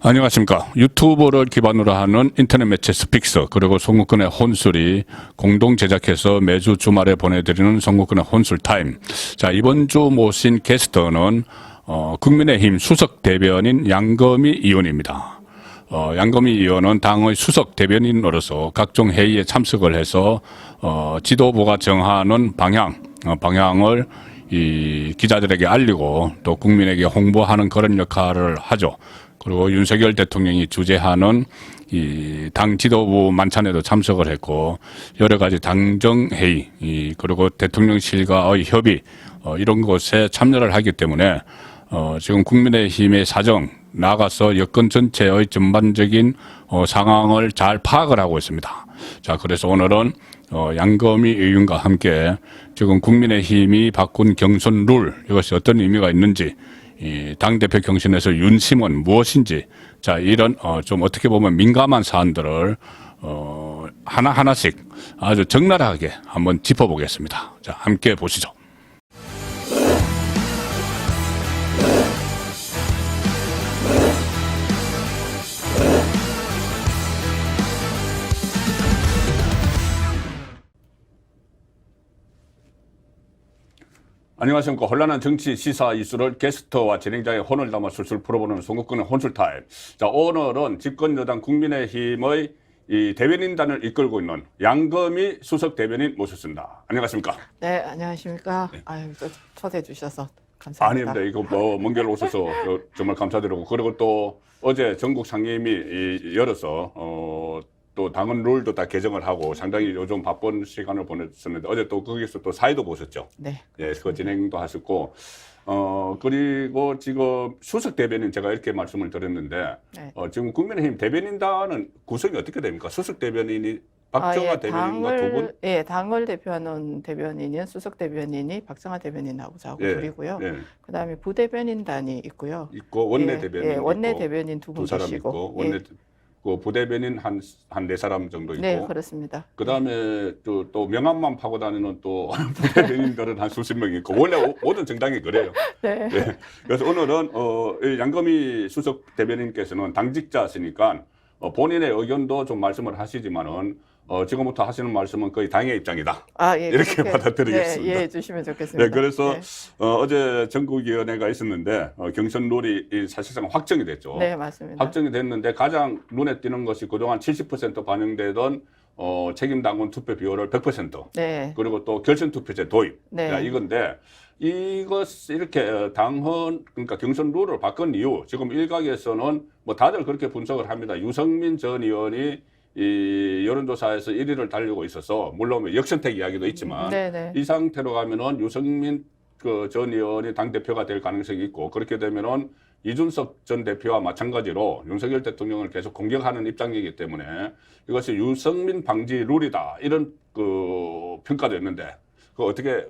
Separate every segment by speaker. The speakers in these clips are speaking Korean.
Speaker 1: 안녕하십니까. 유튜브를 기반으로 하는 인터넷 매체 스픽스 그리고 송국근의 혼술이 공동 제작해서 매주 주말에 보내드리는 송국근의 혼술 타임. 자, 이번 주 모신 게스트는 국민의힘 수석 대변인 양거미 의원입니다. 양거미 의원은 당의 수석 대변인으로서 각종 회의에 참석을 해서 지도부가 정하는 방향을 이 기자들에게 알리고 또 국민에게 홍보하는 그런 역할을 하죠. 그리고 윤석열 대통령이 주재하는 이 당 지도부 만찬에도 참석을 했고 여러 가지 당정 회의 그리고 대통령실과의 협의 이런 곳에 참여를 하기 때문에 지금 국민의힘의 사정 나아가서 여권 전체의 전반적인 상황을 잘 파악을 하고 있습니다. 자, 그래서 오늘은 양거미 의원과 함께 지금 국민의힘이 바꾼 경선 룰 이것이 어떤 의미가 있는지 이 당대표 경선에서 윤심은 무엇인지 자 이런 좀 어떻게 보면 민감한 사안들을 하나하나씩 아주 적나라하게 한번 짚어보겠습니다. 자, 함께 보시죠. 안녕하십니까. 혼란한 정치 시사 이슈를 게스트와 진행자의 혼을 담아 술술 풀어보는 송국근의 혼술타임. 자, 오늘은 집권여당 국민의힘의 이 대변인단을 이끌고 있는 양거미 수석 대변인 모셨습니다. 안녕하십니까.
Speaker 2: 네, 안녕하십니까.
Speaker 1: 네.
Speaker 2: 아유, 또 초대해 주셔서 감사합니다.
Speaker 1: 아닙니다. 이거 먼 길 오셔서 정말 감사드리고 그리고 또 어제 전국 상임위 열어서 또 당헌 룰도 다 개정을 하고 상당히 요즘 바쁜 시간을 보냈었는데 어제 또 거기서 또 사회도 보셨죠?
Speaker 2: 네.
Speaker 1: 예, 그 진행도 하셨고 그리고 지금 수석 대변인 제가 이렇게 말씀을 드렸는데
Speaker 2: 네.
Speaker 1: 지금 국민의힘 대변인단은 구성이 어떻게 됩니까? 수석 대변인이 박정아 대변인과 두 분?
Speaker 2: 예, 당을 대표하는 대변인인 수석 대변인이 박정아 대변인하고 저하고
Speaker 1: 예,
Speaker 2: 둘이고요.
Speaker 1: 예.
Speaker 2: 그다음에 부대변인단이 있고요.
Speaker 1: 있고 원내
Speaker 2: 예,
Speaker 1: 대변인
Speaker 2: 예, 원내
Speaker 1: 있고
Speaker 2: 대변인 두 분
Speaker 1: 두 사람
Speaker 2: 계시고.
Speaker 1: 있고 원내 그 부대변인 한 네 사람 정도 있고.
Speaker 2: 네, 그렇습니다.
Speaker 1: 그다음에 또 명함만 파고 다니는 또 부대변인들은 한 수십 명 있고 원래 모든 정당이 그래요.
Speaker 2: 네.
Speaker 1: 네. 그래서 오늘은 이 양거미 수석 대변인께서는 당직자시니까 본인의 의견도 좀 말씀을 하시지만은 지금부터 하시는 말씀은 거의 당의 입장이다.
Speaker 2: 아, 예,
Speaker 1: 이렇게
Speaker 2: 그렇게,
Speaker 1: 받아들이겠습니다.
Speaker 2: 네, 이해해 주시면 좋겠습니다.
Speaker 1: 네, 그래서
Speaker 2: 네.
Speaker 1: 어제 전국위원회가 있었는데 경선 룰이 사실상 확정이 됐죠.
Speaker 2: 네, 맞습니다.
Speaker 1: 확정이 됐는데 가장 눈에 띄는 것이 그동안 70% 반영되던 책임당원 투표 비율을 100%
Speaker 2: 네.
Speaker 1: 그리고 또 결선 투표제 도입
Speaker 2: 네.
Speaker 1: 이건데 이것 이렇게 당헌 그러니까 경선 룰을 바꾼 이유 지금 일각에서는 뭐 다들 그렇게 분석을 합니다. 유승민 전 의원이 이 여론조사에서 1위를 달리고 있어서 물론 역선택 이야기도 있지만
Speaker 2: 네네.
Speaker 1: 이 상태로 가면은 유승민 그 전 의원이 당 대표가 될 가능성이 있고 그렇게 되면은 이준석 전 대표와 마찬가지로 윤석열 대통령을 계속 공격하는 입장이기 때문에 이것이 유승민 방지 룰이다 이런 그 평가도 있는데 그거 어떻게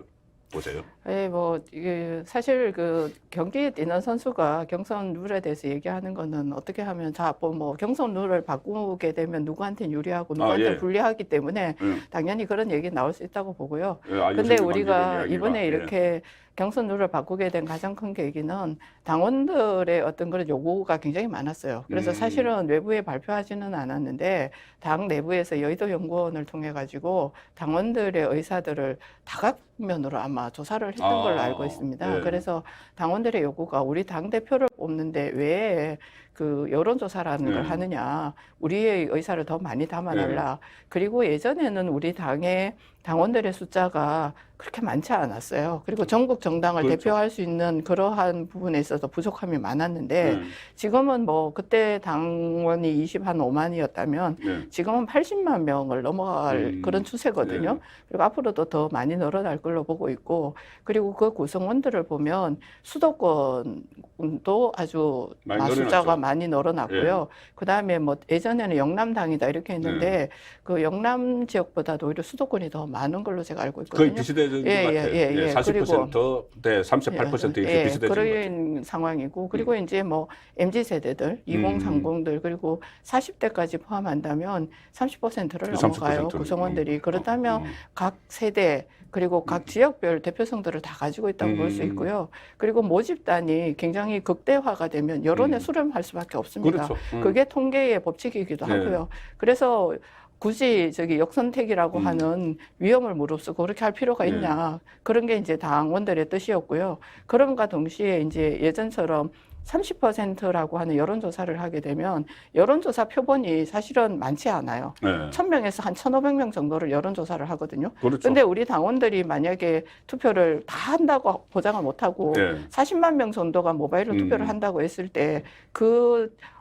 Speaker 1: 보세요?
Speaker 2: 예, 뭐, 이게 사실 그 경기에 뛰는 선수가 경선 룰에 대해서 얘기하는 거는 어떻게 하면 뭐 경선 룰을 바꾸게 되면 누구한테 유리하고 누구한테
Speaker 1: 예.
Speaker 2: 불리하기 때문에 당연히 그런 얘기 나올 수 있다고 보고요.
Speaker 1: 예,
Speaker 2: 근데
Speaker 1: 유승민
Speaker 2: 우리가
Speaker 1: 방지
Speaker 2: 이번에
Speaker 1: 이야기가.
Speaker 2: 이렇게 경선 룰을 바꾸게 된 가장 큰 계기는 당원들의 어떤 그런 요구가 굉장히 많았어요. 그래서 사실은 외부에 발표하지는 않았는데 당 내부에서 여의도 연구원을 통해 가지고 당원들의 의사들을 다각면으로 아마 조사를 했던 걸로 알고 있습니다.
Speaker 1: 예.
Speaker 2: 그래서 당원들의 요구가 우리 당 대표를 뽑는데 왜 그 여론조사라는 걸 하느냐, 우리의 의사를 더 많이 담아달라. 그리고 예전에는 우리 당의 당원들의 숫자가 그렇게 많지 않았어요. 그리고 전국 정당을
Speaker 1: 그렇죠.
Speaker 2: 대표할 수 있는 그러한 부분에 있어서 부족함이 많았는데 지금은 뭐 그때 당원이 25만이었다면 지금은 80만 명을 넘어갈 그런 추세거든요. 그리고 앞으로도 더 많이 늘어날 걸로 보고 있고 그리고 그 구성원들을 보면 수도권도 아주 숫자가 많이 늘어났고요. 그다음에 뭐 예전에는 영남당이다 이렇게 했는데 그 영남 지역보다도 오히려 수도권이 더 많은 걸로 제가 알고 있거든요.
Speaker 1: 거의 비슷해진 것 같아요. 40%대 38% 이렇게 비슷해진 것 같아요.
Speaker 2: 그런 상황이고 그리고 이제 뭐 MZ 세대들, 2030들 그리고 40대까지 포함한다면 30%를 넘어가요. 구성원들이. 그렇다면 각 세대 그리고 각 지역별 대표성들을 다 가지고 있다고 볼 수 있고요. 그리고 모집단이 굉장히 극대화가 되면 여론에 수렴할 수밖에 수밖에 없습니다.
Speaker 1: 그렇죠.
Speaker 2: 그게 통계의 법칙이기도
Speaker 1: 네.
Speaker 2: 하고요. 그래서 굳이 저기 역선택이라고 하는 위험을 무릅쓰고 그렇게 할 필요가
Speaker 1: 네.
Speaker 2: 있냐. 그런 게 이제 당원들의 뜻이었고요. 그럼과 동시에 이제 예전처럼 30%라고 하는 여론조사를 하게 되면 여론조사 표본이 사실은 많지 않아요.
Speaker 1: 네.
Speaker 2: 1000명에서 한 1500명 정도를 여론조사를 하거든요.
Speaker 1: 그렇죠.
Speaker 2: 근데 우리 당원들이 만약에 투표를 다 한다고 보장을 못하고
Speaker 1: 네.
Speaker 2: 40만 명 정도가 모바일로 투표를 한다고 했을 때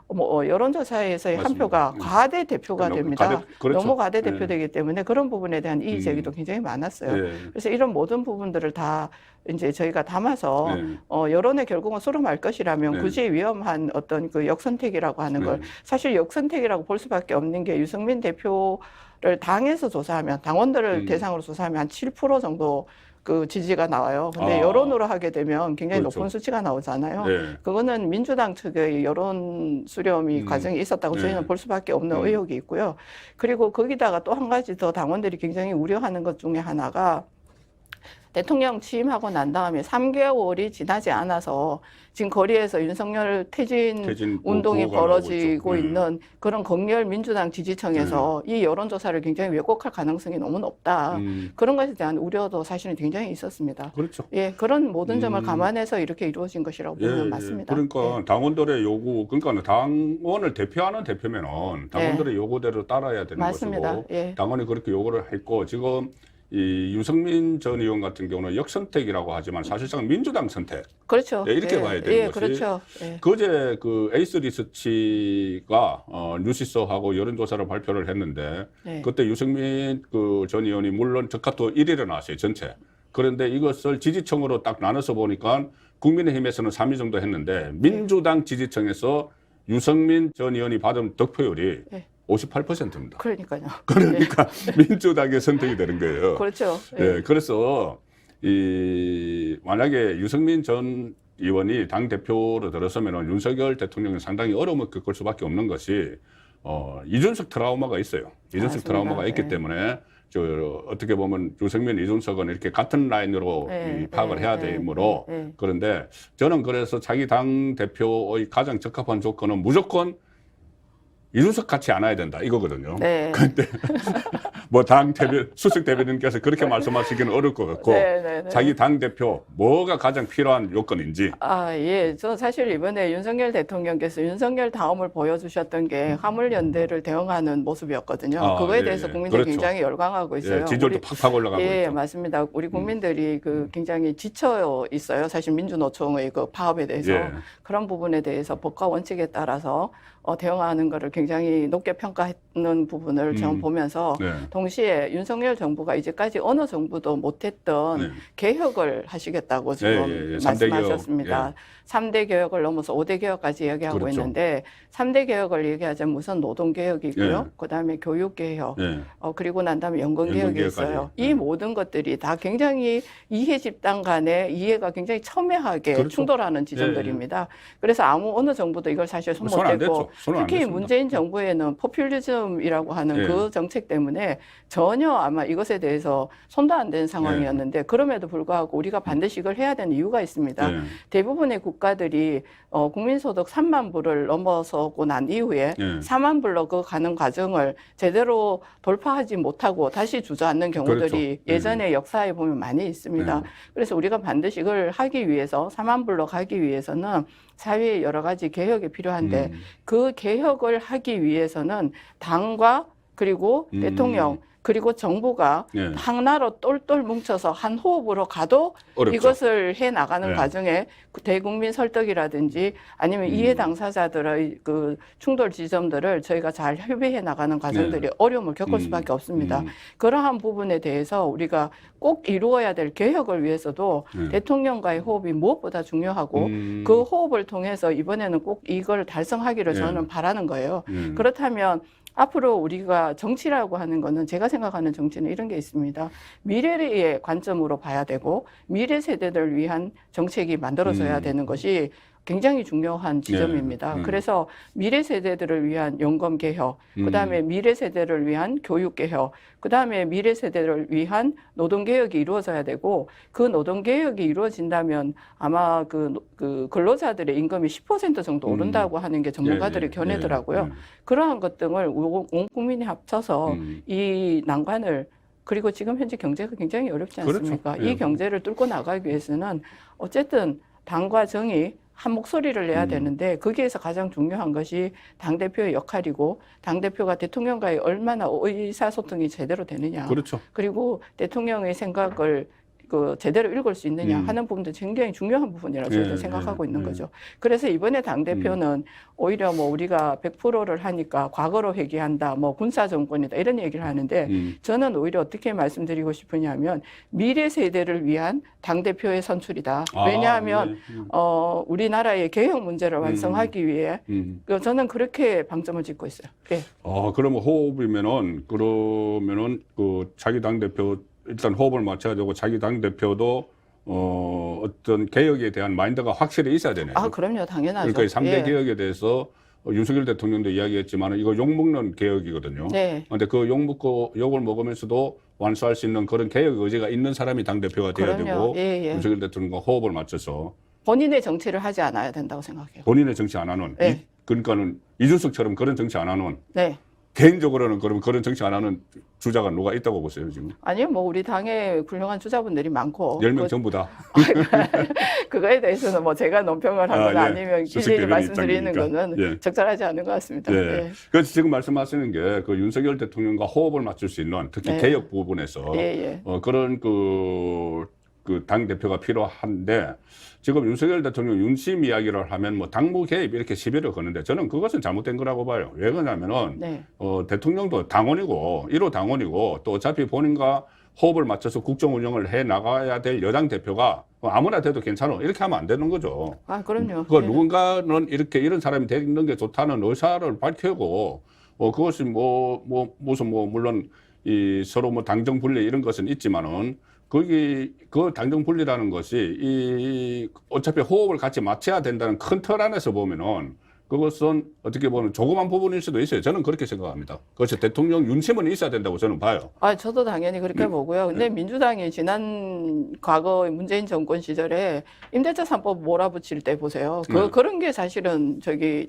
Speaker 2: 여론조사에서의 한
Speaker 1: 맞습니다.
Speaker 2: 표가 과대 대표가 됩니다.
Speaker 1: 그렇죠.
Speaker 2: 너무 과대
Speaker 1: 네.
Speaker 2: 대표되기 때문에 그런 부분에 대한 이의 제기도 굉장히 많았어요.
Speaker 1: 네.
Speaker 2: 그래서 이런 모든 부분들을 다 이제 저희가 담아서
Speaker 1: 네.
Speaker 2: 여론의 결국은 수렴할 것이라면
Speaker 1: 네.
Speaker 2: 굳이 위험한 어떤 그 역선택이라고 하는 걸
Speaker 1: 네.
Speaker 2: 사실 역선택이라고 볼 수밖에 없는 게 유승민 대표를 당에서 조사하면 당원들을 대상으로 조사하면 한 7% 정도 그 지지가 나와요. 근데 여론으로 하게 되면 굉장히
Speaker 1: 그렇죠.
Speaker 2: 높은 수치가 나오잖아요.
Speaker 1: 네.
Speaker 2: 그거는 민주당 측의 여론 수렴이 과정이 있었다고
Speaker 1: 네.
Speaker 2: 저희는 볼 수밖에 없는 의혹이 있고요. 그리고 거기다가 또 한 가지 더 당원들이 굉장히 우려하는 것 중에 하나가 대통령 취임하고 난 다음에 3개월이 지나지 않아서 지금 거리에서 윤석열 퇴진 운동이
Speaker 1: 구호가
Speaker 2: 벌어지고
Speaker 1: 나오고 있죠.
Speaker 2: 있는 그런 검열 민주당 지지층에서 이 여론조사를 굉장히 왜곡할 가능성이 너무 높다. 그런 것에 대한 우려도 사실은 굉장히 있었습니다.
Speaker 1: 그렇죠.
Speaker 2: 예, 그런 모든 점을 감안해서 이렇게 이루어진 것이라고 보면 맞습니다.
Speaker 1: 그러니까
Speaker 2: 예.
Speaker 1: 당원들의 요구, 그러니까 당원을 대표하는 대표면은 당원들의 요구대로 따라야 되는
Speaker 2: 맞습니다.
Speaker 1: 것이고
Speaker 2: 예.
Speaker 1: 당원이 그렇게 요구를 했고 지금 이 유승민 전 의원 같은 경우는 역선택이라고 하지만 사실상 민주당 선택.
Speaker 2: 그렇죠.
Speaker 1: 예, 이렇게 봐야 되는 것이.
Speaker 2: 그렇죠. 예.
Speaker 1: 그제 그 에이스 리서치가 뉴시스하고 여론조사를 발표를 했는데
Speaker 2: 네.
Speaker 1: 그때 유승민 그 전 의원이 물론 적합도 1위로 나왔어요 전체. 그런데 이것을 지지층으로 딱 나눠서 보니까 국민의힘에서는 3위 정도 했는데 민주당 지지층에서 유승민 전 의원이 받은 득표율이
Speaker 2: 네.
Speaker 1: 58%입니다.
Speaker 2: 그러니까요.
Speaker 1: 그러니까 민주당의 선택이 되는 거예요.
Speaker 2: 그렇죠.
Speaker 1: 예, 그래서 이 만약에 유승민 전 의원이 당 대표로 들어서면은 윤석열 대통령이 상당히 어려움을 겪을 수밖에 없는 것이 이준석 트라우마가 있어요. 이준석
Speaker 2: 맞습니다.
Speaker 1: 트라우마가 있기
Speaker 2: 네.
Speaker 1: 때문에 어떻게 보면 유승민, 이준석은 이렇게 같은 라인으로 이 파악을 해야 되므로 그런데 저는 그래서 자기 당 대표의 가장 적합한 조건은 무조건 이준석 같이 안아야 된다 이거거든요.
Speaker 2: 네.
Speaker 1: 근데 뭐 당 대표 수석 대표님께서 그렇게 말씀하시기는 어려울 것 같고 자기 당 대표 뭐가 가장 필요한 요건인지.
Speaker 2: 예. 저 사실 이번에 윤석열 대통령께서 윤석열 다음을 보여주셨던 게 화물연대를 대응하는 모습이었거든요. 그거에 대해서 국민들이
Speaker 1: 그렇죠.
Speaker 2: 굉장히 열광하고 있어요.
Speaker 1: 예, 지지율도 팍팍 올라가고
Speaker 2: 예,
Speaker 1: 있죠.
Speaker 2: 맞습니다. 우리 국민들이 그 굉장히 지쳐 있어요. 사실 민주노총의 그 파업에 대해서
Speaker 1: 예.
Speaker 2: 그런 부분에 대해서 법과 원칙에 따라서 대응하는 것을 굉장히 높게 평가하는 부분을 저는 보면서
Speaker 1: 네.
Speaker 2: 동시에 윤석열 정부가 이제까지 어느 정부도 못했던
Speaker 1: 네.
Speaker 2: 개혁을 하시겠다고 지금
Speaker 1: 삼대 개혁.
Speaker 2: 말씀하셨습니다. 3대 개혁을 넘어서 5대 개혁까지 얘기하고
Speaker 1: 그렇죠.
Speaker 2: 있는데 3대 개혁을 얘기하자면 우선 노동개혁이고요. 그다음에 교육개혁,
Speaker 1: 네.
Speaker 2: 그리고 난 다음에 연금개혁이
Speaker 1: 연금개혁까지.
Speaker 2: 있어요. 이 모든 것들이 다 굉장히 이해 집단 간의 이해가 굉장히 첨예하게
Speaker 1: 그렇죠.
Speaker 2: 충돌하는 지점들입니다. 그래서 어느 정부도 이걸 사실 손
Speaker 1: 손 안
Speaker 2: 못 대고
Speaker 1: 댔죠. 손은 안
Speaker 2: 특히
Speaker 1: 댔습니다.
Speaker 2: 문재인 정부에는 포퓰리즘이라고 하는 그 정책 때문에 전혀 아마 이것에 대해서 손도 안 댄 상황이었는데 그럼에도 불구하고 우리가 반드시 이걸 해야 되는 이유가 있습니다. 대부분의 국가들이 국민소득 3만 불을 넘어서고 난 이후에 4만 불로 그 가는 과정을 제대로 돌파하지 못하고 다시 주저앉는 경우들이
Speaker 1: 그렇죠.
Speaker 2: 예전의 역사에 보면 많이 있습니다. 그래서 우리가 반드시 이걸 하기 위해서 4만 불로 가기 위해서는 사회의 여러 가지 개혁이 필요한데 그 개혁을 하기 위해서는 당과 그리고 대통령 그리고 정부가 하나로 똘똘 뭉쳐서 한 호흡으로 가도
Speaker 1: 어렵죠.
Speaker 2: 이것을 해 나가는 과정에 대국민 설득이라든지 아니면 이해 당사자들의 그 충돌 지점들을 저희가 잘 협의해 나가는 과정들이 어려움을 겪을 수밖에 없습니다. 그러한 부분에 대해서 우리가 꼭 이루어야 될 개혁을 위해서도 대통령과의 호흡이 무엇보다 중요하고 그 호흡을 통해서 이번에는 꼭 이걸 달성하기를 저는 바라는 거예요. 그렇다면 앞으로 우리가 정치라고 하는 거는 제가 생각하는 정치는 이런 게 있습니다. 미래의 관점으로 봐야 되고 미래 세대들을 위한 정책이 만들어져야 되는 것이 굉장히 중요한 지점입니다.
Speaker 1: 네.
Speaker 2: 그래서 미래 세대들을 위한 연금 개혁, 그다음에 미래 세대를 위한 교육 개혁, 그다음에 미래 세대를 위한 노동 개혁이 이루어져야 되고 그 노동 개혁이 이루어진다면 아마 그 근로자들의 임금이 10% 정도 오른다고 하는 게 전문가들의 견해더라고요. 그러한 것 등을 온 국민이 합쳐서 이 난관을 그리고 지금 현재 경제가 굉장히 어렵지 않습니까?
Speaker 1: 그렇죠. 예.
Speaker 2: 이 경제를 뚫고 나가기 위해서는 어쨌든 당과 정이 한 목소리를 내야 되는데 거기에서 가장 중요한 것이 당대표의 역할이고 당대표가 대통령과의 얼마나 의사소통이 제대로 되느냐.
Speaker 1: 그렇죠.
Speaker 2: 그리고 대통령의 생각을 제대로 읽을 수 있느냐 하는 부분도 굉장히 중요한 부분이라고 저희도 생각하고 있는 거죠. 그래서 이번에 당대표는 오히려 뭐 우리가 100%를 하니까 과거로 회귀한다, 뭐 군사정권이다 이런 얘기를 하는데 저는 오히려 어떻게 말씀드리고 싶으냐면 미래 세대를 위한 당대표의 선출이다. 왜냐하면 우리나라의 개혁 문제를 완성하기 위해 저는 그렇게 방점을 짓고 있어요. 네.
Speaker 1: 그러면 호흡이면은 그러면은 그 자기 당대표 일단 호흡을 맞춰야 되고 자기 당대표도 어떤 개혁에 대한 마인드가 확실히 있어야 되네요.
Speaker 2: 그럼요. 당연하죠.
Speaker 1: 그러니까 3대 개혁에 대해서 윤석열 대통령도 이야기했지만 이거 욕먹는 개혁이거든요. 그런데 그 욕을 먹으면서도 완수할 수 있는 그런 개혁 의지가 있는 사람이 당대표가 돼야 되고 윤석열 대통령과 호흡을 맞춰서
Speaker 2: 본인의 정치를 하지 않아야 된다고 생각해요.
Speaker 1: 본인의 정치 안 하는 그러니까는 이준석처럼 그런 정치 안 하는 개인적으로는 그럼 그런 정치 안 하는 주자가 누가 있다고 보세요, 지금?
Speaker 2: 아니요, 뭐 우리 당에 훌륭한 주자분들이 많고
Speaker 1: 10명 전부 다.
Speaker 2: 그거에 대해서는 뭐 제가 논평을 하거나 아니면 기자에게 말씀드리는 거는 적절하지 않은 것 같습니다.
Speaker 1: 그래서 지금 말씀하시는 게 그 윤석열 대통령과 호흡을 맞출 수 있는 특히 개혁 부분에서 그런 그 당 대표가 필요한데 지금 윤석열 대통령 윤심 이야기를 하면 뭐 당무 개입 이렇게 시비를 거는데 저는 그것은 잘못된 거라고 봐요. 왜 그러냐면은 대통령도 당원이고 1호 당원이고 또 어차피 본인과 호흡을 맞춰서 국정 운영을 해 나가야 될 여당 대표가 아무나 돼도 괜찮아 이렇게 하면 안 되는 거죠.
Speaker 2: 그럼요.
Speaker 1: 누군가는 이렇게 이런 사람이 되는 게 좋다는 의사를 밝히고 그것이 무슨 물론 이 서로 뭐 당정 분리 이런 것은 있지만은 그 당정 분리라는 것이 어차피 호흡을 같이 맞춰야 된다는 큰 틀 안에서 보면은 그것은 어떻게 보면 조그만 부분일 수도 있어요. 저는 그렇게 생각합니다. 그래서 대통령 윤심은 있어야 된다고 저는 봐요.
Speaker 2: 저도 당연히 그렇게 보고요. 근데 민주당이 지난 과거 문재인 정권 시절에 임대차 3법 몰아붙일 때 보세요. 그런 게 사실은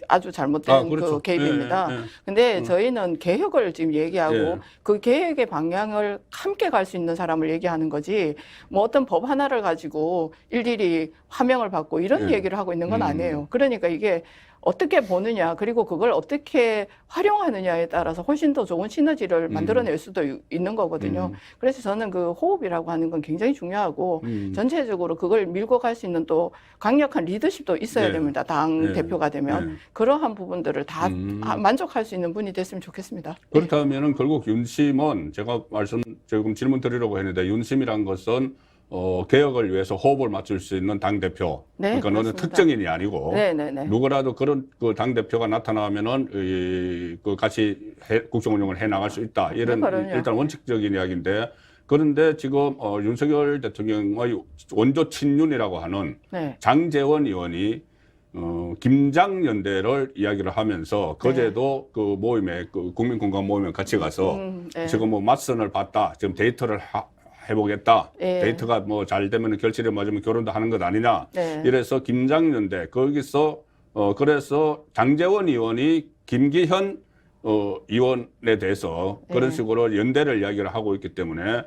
Speaker 2: 아주 잘못된 그 개입입니다. 근데 저희는 개혁을 지금 얘기하고 그 개혁의 방향을 함께 갈 수 있는 사람을 얘기하는 거지 뭐 어떤 법 하나를 가지고 일일이 화명을 받고 이런 얘기를 하고 있는 건 아니에요. 그러니까 이게 어떻게 보느냐 그리고 그걸 어떻게 활용하느냐에 따라서 훨씬 더 좋은 시너지를 만들어낼 수도 있는 거거든요. 그래서 저는 그 호흡이라고 하는 건 굉장히 중요하고 전체적으로 그걸 밀고 갈 수 있는 또 강력한 리더십도 있어야 됩니다. 당 대표가 되면 그러한 부분들을 다 만족할 수 있는 분이 됐으면 좋겠습니다.
Speaker 1: 그렇다면은 결국 윤심은 제가 지금 질문 드리려고 했는데 윤심이란 것은 개혁을 위해서 호흡을 맞출 수 있는 당대표. 그러니까 너는 특정인이 아니고 누구라도 그런 그 당대표가 나타나면은 같이 국정 운영을 해 나갈 수 있다. 이런 일단 원칙적인 이야기인데 그런데 지금 윤석열 대통령의 원조 친윤이라고 하는 장제원 의원이 김장연대를 이야기를 하면서 거제도 그 모임에 그 국민공감 모임에 같이 가서 지금 뭐 맞선을 봤다. 지금 데이터를 해보겠다. 데이터가 뭐 잘 되면 결실에 맞으면 결혼도 하는 것 아니냐. 이래서 김장연대 거기서 그래서 장제원 의원이 김기현 의원에 대해서 그런 식으로 연대를 이야기를 하고 있기 때문에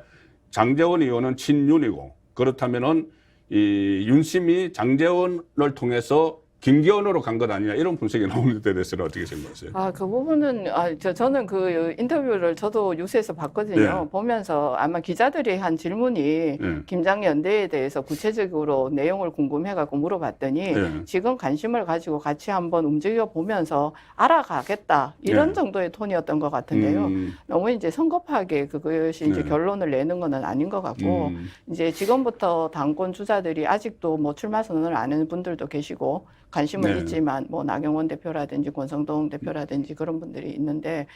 Speaker 1: 장제원 의원은 친윤이고 그렇다면은 이 윤심이 장제원을 통해서 김기현으로 간 것 아니냐 이런 분석이 나오는 데 대해서는 어떻게 생각하세요?
Speaker 2: 그 부분은 저는 그 인터뷰를 저도 뉴스에서 봤거든요. 보면서 아마 기자들이 한 질문이 김장연대에 대해서 구체적으로 내용을 궁금해갖고 물어봤더니 지금 관심을 가지고 같이 한번 움직여 보면서 알아가겠다 이런 정도의 톤이었던 것 같은데요. 너무 이제 성급하게 그것이 이제 결론을 내는 건 아닌 것 같고 이제 지금부터 당권 주자들이 아직도 뭐 출마 선언을 안 하는 분들도 계시고 관심은
Speaker 1: 네.
Speaker 2: 있지만 뭐 나경원 대표라든지 권성동 대표라든지 그런 분들이 있는데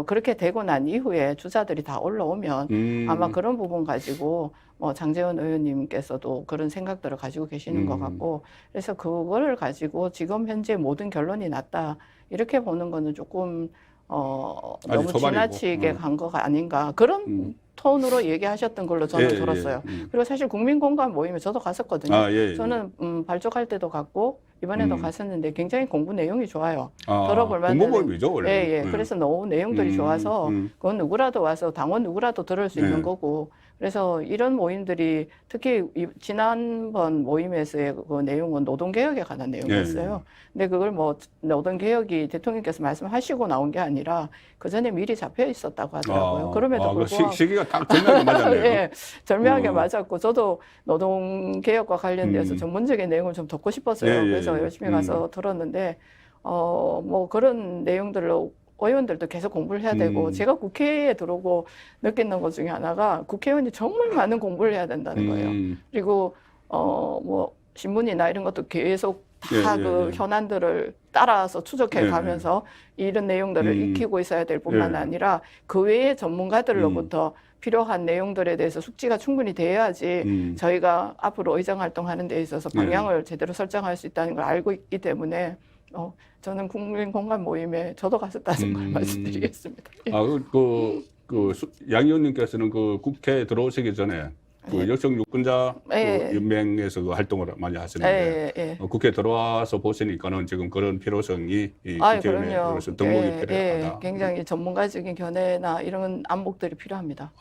Speaker 2: 그렇게 되고 난 이후에 주자들이 다 올라오면 아마 그런 부분 가지고 장제원 의원님께서도 그런 생각들을 가지고 계시는 것 같고 그래서 그걸 가지고 지금 현재 모든 결론이 났다 이렇게 보는 거는 조금 너무
Speaker 1: 초반이고.
Speaker 2: 지나치게 간 거가 아닌가 그런 톤으로 얘기하셨던 걸로 저는
Speaker 1: 예,
Speaker 2: 들었어요.
Speaker 1: 예.
Speaker 2: 그리고 사실 국민공감 모임에 저도 갔었거든요.
Speaker 1: 아, 예, 예.
Speaker 2: 저는 발족할 때도 갔고 이번에도 갔었는데 굉장히 공부 내용이 좋아요. 들어볼 만한
Speaker 1: 공모모임이죠, 원래.
Speaker 2: 예. 그래서 너무 내용들이 좋아서 그건 누구라도 와서 당원 누구라도 들을 수 있는 거고 그래서 이런 모임들이 특히 지난번 모임에서의 그 내용은 노동개혁에 관한 내용이었어요. 근데 그걸 뭐 노동개혁이 대통령께서 말씀하시고 나온 게 아니라 그 전에 미리 잡혀 있었다고 하더라고요. 그럼에도 불구하고
Speaker 1: 시기가 딱 절묘하게 맞았네요.
Speaker 2: 예, 절묘하게 맞았고 저도 노동개혁과 관련돼서 전문적인 내용을 좀 듣고 싶었어요. 그래서 열심히 가서 들었는데 뭐 그런 내용들로 의원들도 계속 공부를 해야 되고 제가 국회에 들어오고 느끼는 것 중에 하나가 국회의원이 정말 많은 공부를 해야 된다는 거예요. 그리고 뭐 신문이나 이런 것도 계속 다 그 현안들을 따라서 추적해 가면서 이런 내용들을 익히고 있어야 될 뿐만 아니라 그 외의 전문가들로부터 필요한 내용들에 대해서 숙지가 충분히 돼야지 저희가 앞으로 의정 활동하는 데 있어서 방향을 제대로 설정할 수 있다는 걸 알고 있기 때문에 저는 국민 공감 모임에 저도 갔었다는 걸 말씀드리겠습니다. 예.
Speaker 1: 양 의원님께서는 그 국회에 들어오시기 전에 그 여성 유권자 연맹에서 그 활동을 많이 하시는데 국회에 들어와서 보시니까는 지금 그런 필요성이 이 국회의원으로서 등록이 필요하다.
Speaker 2: 굉장히 전문가적인 견해나 이런 안목들이 필요합니다.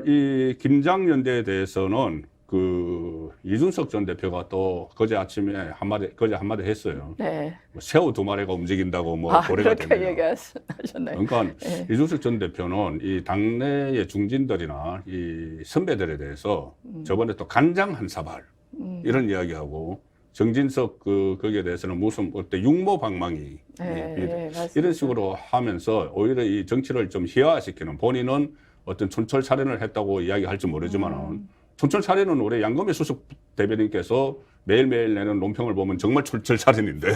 Speaker 1: 이 김장연대에 대해서는 그 이준석 전 대표가 또 그제 아침에 한마디 했어요. 뭐 새우 2마리가 움직인다고 뭐 고래가 되네요.
Speaker 2: 그렇게 얘기하셨나요?
Speaker 1: 그러니까 이준석 전 대표는 이 당내의 중진들이나 이 선배들에 대해서 저번에 또 간장 한 사발 이런 이야기하고 정진석 거기에 대해서는 무슨 어때 육모방망이 이런 식으로 하면서 오히려 이 정치를 좀 희화화시키는 본인은 어떤 촌철 살인을 했다고 이야기할지 모르지만은 촌철 살인은 우리 양금희 수석 대변인께서 매일매일 내는 논평을 보면 정말 촌철 살인인데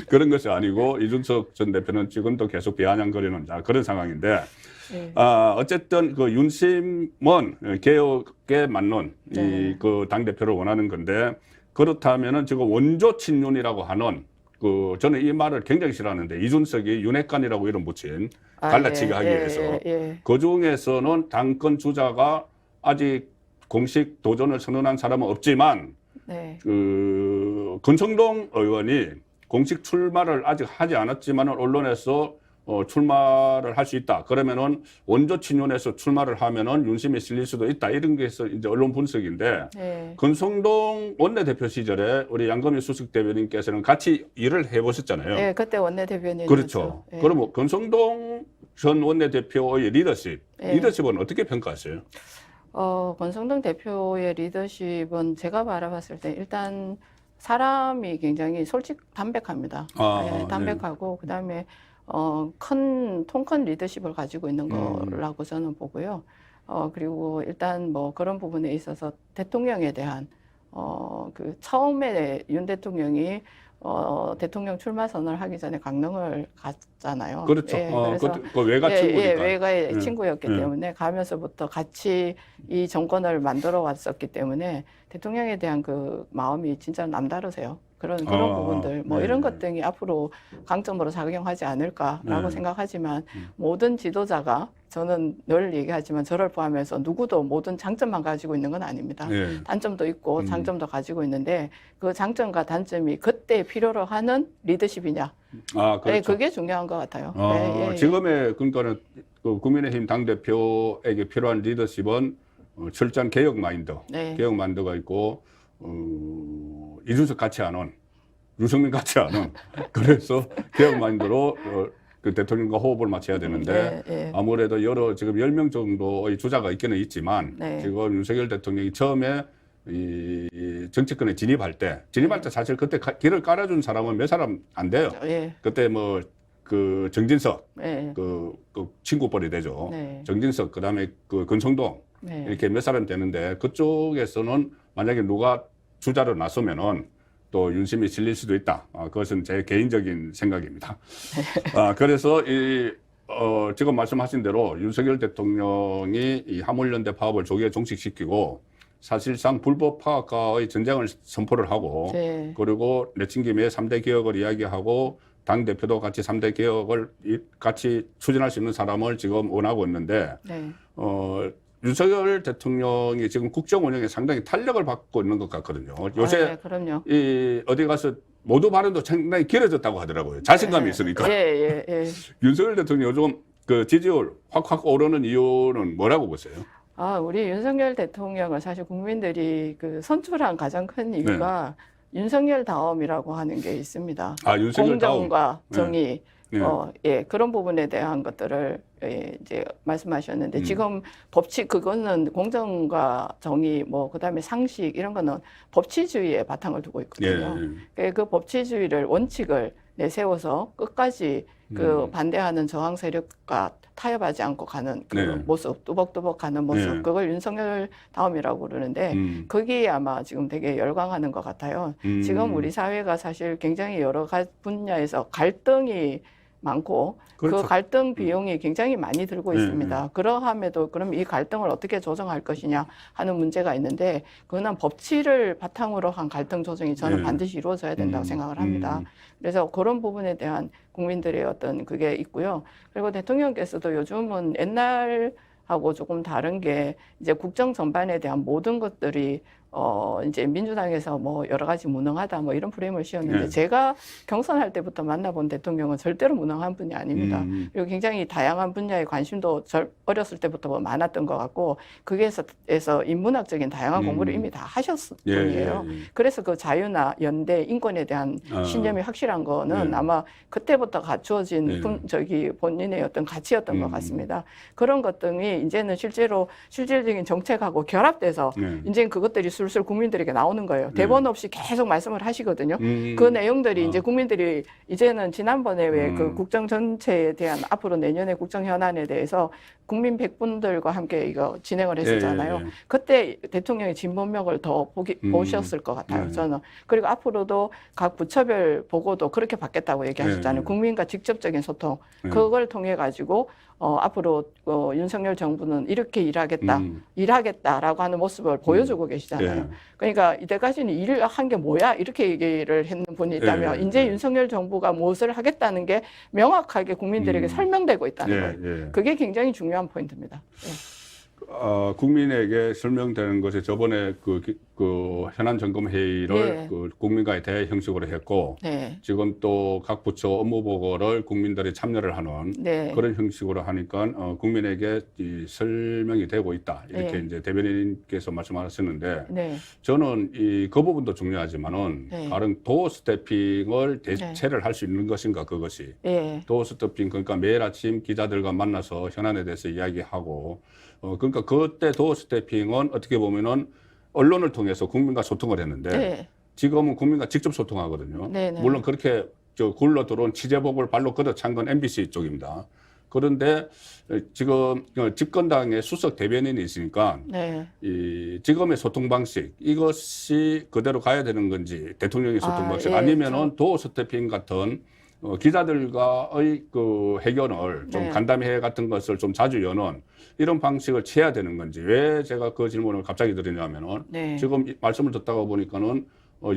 Speaker 1: 그런 것이 아니고 이준석 전 대표는 지금도 계속 비아냥거리는 그런 상황인데 어쨌든 그 윤심은 개혁에 맞는 이 그 당대표를 원하는 건데 그렇다면은 지금 원조 친윤이라고 하는 저는 이 말을 굉장히 싫어하는데 이준석이 윤핵관이라고 이름 붙인 갈라치기 하기 위해서 그 중에서는 당권 주자가 아직 공식 도전을 선언한 사람은 없지만 그 권성동 의원이 공식 출마를 아직 하지 않았지만 언론에서 출마를 할 수 있다. 그러면은 원조 친윤에서 출마를 하면은 윤심에 실릴 수도 있다. 이런 게 이제 언론 분석인데 권성동 원내대표 시절에 우리 양금희 수석 대변인께서는 같이 일을 해보셨잖아요.
Speaker 2: 네, 그때 원내대변인이었죠.
Speaker 1: 그렇죠. 그럼 권성동 전 원내대표의 리더십은 어떻게 평가하세요?
Speaker 2: 권성동 대표의 리더십은 제가 바라봤을 때 일단 사람이 굉장히 담백합니다. 담백하고 그다음에 통 큰 리더십을 가지고 있는 거라고 저는 보고요. 그리고 일단 뭐 그런 부분에 있어서 대통령에 대한 그 처음에 윤 대통령이 대통령 출마 선언을 하기 전에 강릉을 갔잖아요.
Speaker 1: 그렇죠.
Speaker 2: 그래서
Speaker 1: 그 외가 친구니까.
Speaker 2: 외가의 친구였기 때문에 가면서부터 같이 이 정권을 만들어 왔었기 때문에 대통령에 대한 그 마음이 진짜 남다르세요. 그런 부분들 이런 것 등이 앞으로 강점으로 작용하지 않을까라고 생각하지만 모든 지도자가 저는 늘 얘기하지만 저를 포함해서 누구도 모든 장점만 가지고 있는 건 아닙니다. 단점도 있고 장점도 가지고 있는데 그 장점과 단점이 그때 필요로 하는 리더십이냐.
Speaker 1: 그렇죠.
Speaker 2: 그게 중요한 것 같아요.
Speaker 1: 지금의 그러니까는 그 국민의힘 당대표에게 필요한 리더십은 철저한 개혁 마인드, 개혁 마인드가 있고 이준석 같지 않은, 유승민 같지 않은, 그래서 개혁 마인드로 그 대통령과 호흡을 맞춰야 되는데 아무래도 지금 10명 정도의 주자가 있기는 있지만 지금 윤석열 대통령이 처음에 이 정치권에 진입할 때 사실 그때 길을 깔아준 사람은 몇 사람 안 돼요. 그때 뭐 그 정진석 그 친구뻘이 되죠. 정진석 그다음에 그 권성동 이렇게 몇 사람 되는데 그쪽에서는 만약에 누가 주자로 나서면은 또 윤심이 실릴 수도 있다. 그것은 제 개인적인 생각입니다. 그래서 지금 말씀하신 대로 윤석열 대통령이 이 화물연대 파업을 조기에 종식시키고 사실상 불법 파업과의 전쟁을 선포를 하고
Speaker 2: 네.
Speaker 1: 그리고 내친 김에 3대 개혁을 이야기하고 당대표도 같이 3대 개혁을 같이 추진할 수 있는 사람을 지금 원하고 있는데
Speaker 2: 네.
Speaker 1: 윤석열 대통령이 지금 국정 운영에 상당히 탄력을 받고 있는 것 같거든요. 요새
Speaker 2: 네, 그럼요.
Speaker 1: 어디 가서 모두 발언도 상당히 길어졌다고 하더라고요. 자신감이
Speaker 2: 네.
Speaker 1: 있으니까.
Speaker 2: 예, 예, 예.
Speaker 1: 윤석열 대통령 요즘 그 지지율 확 오르는 이유는 뭐라고 보세요?
Speaker 2: 우리 윤석열 대통령을 사실 국민들이 그 선출한 가장 큰 이유가 윤석열 다음이라고 하는 게 있습니다.
Speaker 1: 윤석열 다음.
Speaker 2: 공정과 정의,
Speaker 1: 네.
Speaker 2: 예, 그런 부분에 대한 것들을 이제 말씀하셨는데 지금 법치 그거는 공정과 정의 뭐 그다음에 상식 이런 거는 법치주의에 바탕을 두고 있거든요. 그 법치주의를 원칙을 내세워서 끝까지 그 반대하는 저항 세력과 타협하지 않고 가는 그 모습, 뚜벅뚜벅 가는 모습, 그걸 윤석열 다음이라고 그러는데 거기에 아마 지금 되게 열광하는 것 같아요. 지금 우리 사회가 사실 굉장히 여러 가지 분야에서 갈등이 많고
Speaker 1: 그렇죠.
Speaker 2: 그 갈등 비용이 굉장히 많이 들고 있습니다. 그러함에도 그럼 이 갈등을 어떻게 조정할 것이냐 하는 문제가 있는데 그거는 법치를 바탕으로 한 갈등 조정이 저는 반드시 이루어져야 된다고 생각을 합니다. 그래서 그런 부분에 대한 국민들의 어떤 그게 있고요. 그리고 대통령께서도 요즘은 옛날하고 조금 다른 게 이제 국정 전반에 대한 모든 것들이 이제 민주당에서 뭐 여러 가지 무능하다 뭐 이런 프레임을 씌웠는데 제가 경선할 때부터 만나본 대통령은 절대로 무능한 분이 아닙니다. 그리고 굉장히 다양한 분야에 관심도 어렸을 때부터 뭐 많았던 것 같고 거기에서 인문학적인 다양한 공부를 이미 다 하셨을 분이에요. 그래서 그 자유나 연대, 인권에 대한 신념이 확실한 거는 아마 그때부터 갖추어진 본인의 어떤 가치였던 것 같습니다. 그런 것들이 이제는 실제로 실질적인 정책하고 결합돼서 이제는 그것들이 술술 국민들에게 나오는 거예요. 대본 없이 계속 말씀을 하시거든요. 그 내용들이 이제 국민들이 이제는 지난번에 왜 그 국정 전체에 대한 앞으로 내년의 국정 현안에 대해서 국민 100분들과 함께 이거 진행을 했었잖아요. 그때 대통령의 진본명을 더 보셨을 것 같아요. 저는. 그리고 앞으로도 각 부처별 보고도 그렇게 받겠다고 얘기하셨잖아요. 국민과 직접적인 소통. 그걸 통해 가지고 앞으로 윤석열 정부는 이렇게 일하겠다라고 하는 모습을 보여주고 계시잖아요. 그러니까 이때까지는 일을 한 게 뭐야 이렇게 얘기를 했는 분이 있다면 이제 윤석열 정부가 무엇을 하겠다는 게 명확하게 국민들에게 설명되고 있다는 거예요. 그게 굉장히 중요한 포인트입니다.
Speaker 1: 국민에게 설명되는 것이 저번에 그 현안 점검 회의를 그 국민과의 대화 형식으로 했고 지금 또 각 부처 업무 보고를 국민들이 참여를 하는 그런 형식으로 하니까 국민에게 이 설명이 되고 있다 이렇게 이제 대변인께서 말씀하셨는데 저는 그 부분도 중요하지만은 다른 도어 스태핑을 대체를 할 수 있는 것인가 그것이 도어 스태핑 그러니까 매일 아침 기자들과 만나서 현안에 대해서 이야기하고 그러니까 그때 도어 스태핑은 어떻게 보면은 언론을 통해서 국민과 소통을 했는데 지금은 국민과 직접 소통하거든요. 물론 그렇게 굴러 들어온 취재복을 발로 걷어찬 건 MBC 쪽입니다. 그런데 지금 집권당의 수석 대변인이 있으니까 이 지금의 소통 방식 이것이 그대로 가야 되는 건지 대통령의 소통 방식 아니면은 도어 스태핑 같은 기자들과의 그 회견을 좀 간담회 같은 것을 좀 자주 여는 이런 방식을 취해야 되는 건지 왜 제가 그 질문을 갑자기 드리냐면은 지금 말씀을 듣다가 보니까는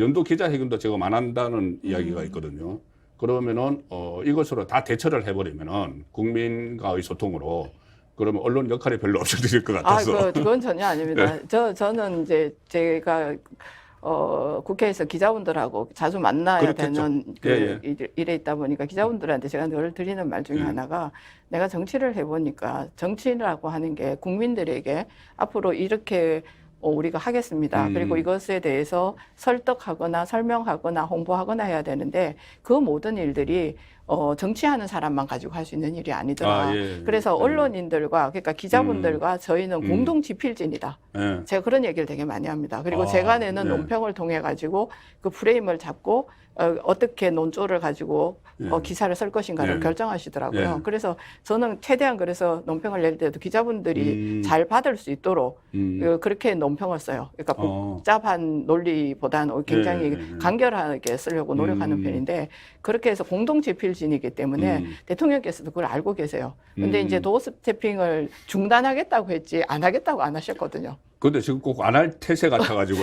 Speaker 1: 연도 기자회견도 지금 안 한다는 이야기가 있거든요. 그러면은 이것으로 다 대처를 해버리면은 국민과의 소통으로 그러면 언론 역할이 별로 없어질 것 같아서.
Speaker 2: 그건 전혀 아닙니다. 저는 이제 제가 국회에서 기자분들하고 자주 만나야 되는 일에 있다 보니까 기자분들한테 제가 늘 드리는 말 중에 하나가 내가 정치를 해보니까 정치라고 하는 게 국민들에게 앞으로 이렇게 우리가 하겠습니다. 그리고 이것에 대해서 설득하거나 설명하거나 홍보하거나 해야 되는데 그 모든 일들이 정치하는 사람만 가지고 할 수 있는 일이 아니더라.
Speaker 1: 예.
Speaker 2: 그래서 언론인들과 그러니까 기자분들과 저희는 공동 지필진이다.
Speaker 1: 예.
Speaker 2: 제가 그런 얘기를 되게 많이 합니다. 그리고
Speaker 1: 아,
Speaker 2: 제가 내는
Speaker 1: 예.
Speaker 2: 논평을 통해 가지고 그 프레임을 잡고 어떻게 논조를 가지고 기사를 쓸 것인가를
Speaker 1: 예.
Speaker 2: 결정하시더라고요.
Speaker 1: 예.
Speaker 2: 그래서 저는 최대한 그래서 논평을 낼 때도 기자분들이 잘 받을 수 있도록 그렇게 논평을 써요. 그러니까 복잡한 논리보다는 굉장히 간결하게 쓰려고 노력하는 편인데 그렇게 해서 공동 지필진이기 때문에 대통령께서도 그걸 알고 계세요. 근데 이제 도어 스태핑을 중단하겠다고 했지 안 하겠다고 안 하셨거든요.
Speaker 1: 근데 지금 꼭 안 할 태세 같아가지고.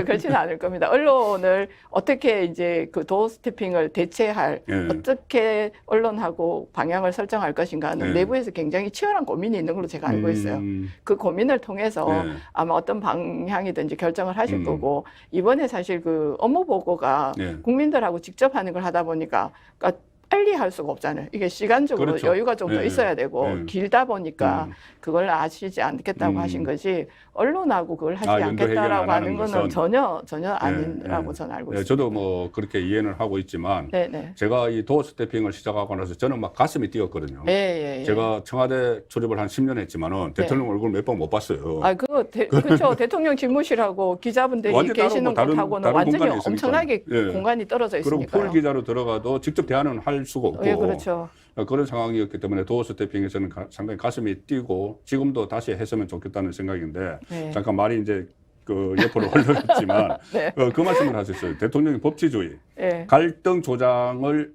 Speaker 2: 그렇지는 않을 겁니다. 언론을 어떻게 이제 그 도어 스태핑을 대체할,
Speaker 1: 예.
Speaker 2: 어떻게 언론하고 방향을 설정할 것인가는
Speaker 1: 예.
Speaker 2: 내부에서 굉장히 치열한 고민이 있는 걸로 제가 알고 있어요. 그 고민을 통해서
Speaker 1: 예.
Speaker 2: 아마 어떤 방향이든지 결정을 하실 거고, 이번에 사실 그 업무 보고가
Speaker 1: 예.
Speaker 2: 국민들하고 직접 하는 걸 하다 보니까, 그러니까 빨리 할 수가 없잖아요. 이게 시간적으로
Speaker 1: 그렇죠.
Speaker 2: 여유가 좀 더
Speaker 1: 예.
Speaker 2: 있어야 되고
Speaker 1: 예.
Speaker 2: 길다 보니까 그걸 아시지 않겠다고 하신 거지 언론하고 그걸 하지 않겠다라고 하는 거는 전혀 아니라고 저는 알고 있습니다.
Speaker 1: 저도 뭐 그렇게 이해는 하고 있지만
Speaker 2: 네네.
Speaker 1: 제가 이 도어 스태핑을 시작하고 나서 저는 막 가슴이 뛰었거든요.
Speaker 2: 예.
Speaker 1: 제가 청와대 출입을 한 10년 했지만은 대통령 얼굴 몇 번 못 봤어요.
Speaker 2: 그렇죠. 대통령 집무실하고 기자분들이
Speaker 1: 완전히
Speaker 2: 계시는
Speaker 1: 다른
Speaker 2: 곳하고는 완전히
Speaker 1: 공간에 있으니까.
Speaker 2: 엄청나게
Speaker 1: 예.
Speaker 2: 공간이 떨어져
Speaker 1: 그리고
Speaker 2: 있으니까요.
Speaker 1: 풀 기자로 들어가도 직접 대화는 할 수가 없고
Speaker 2: 예, 그렇죠.
Speaker 1: 그런 상황이었기 때문에 도어 스태핑에서는 상당히 가슴이 뛰고 지금도 다시 했으면 좋겠다는 생각인데
Speaker 2: 네.
Speaker 1: 잠깐 말이 이제 그 옆으로 흘러갔지만
Speaker 2: 네.
Speaker 1: 그 말씀을 하셨어요. 대통령이 법치주의,
Speaker 2: 예.
Speaker 1: 갈등을 조정을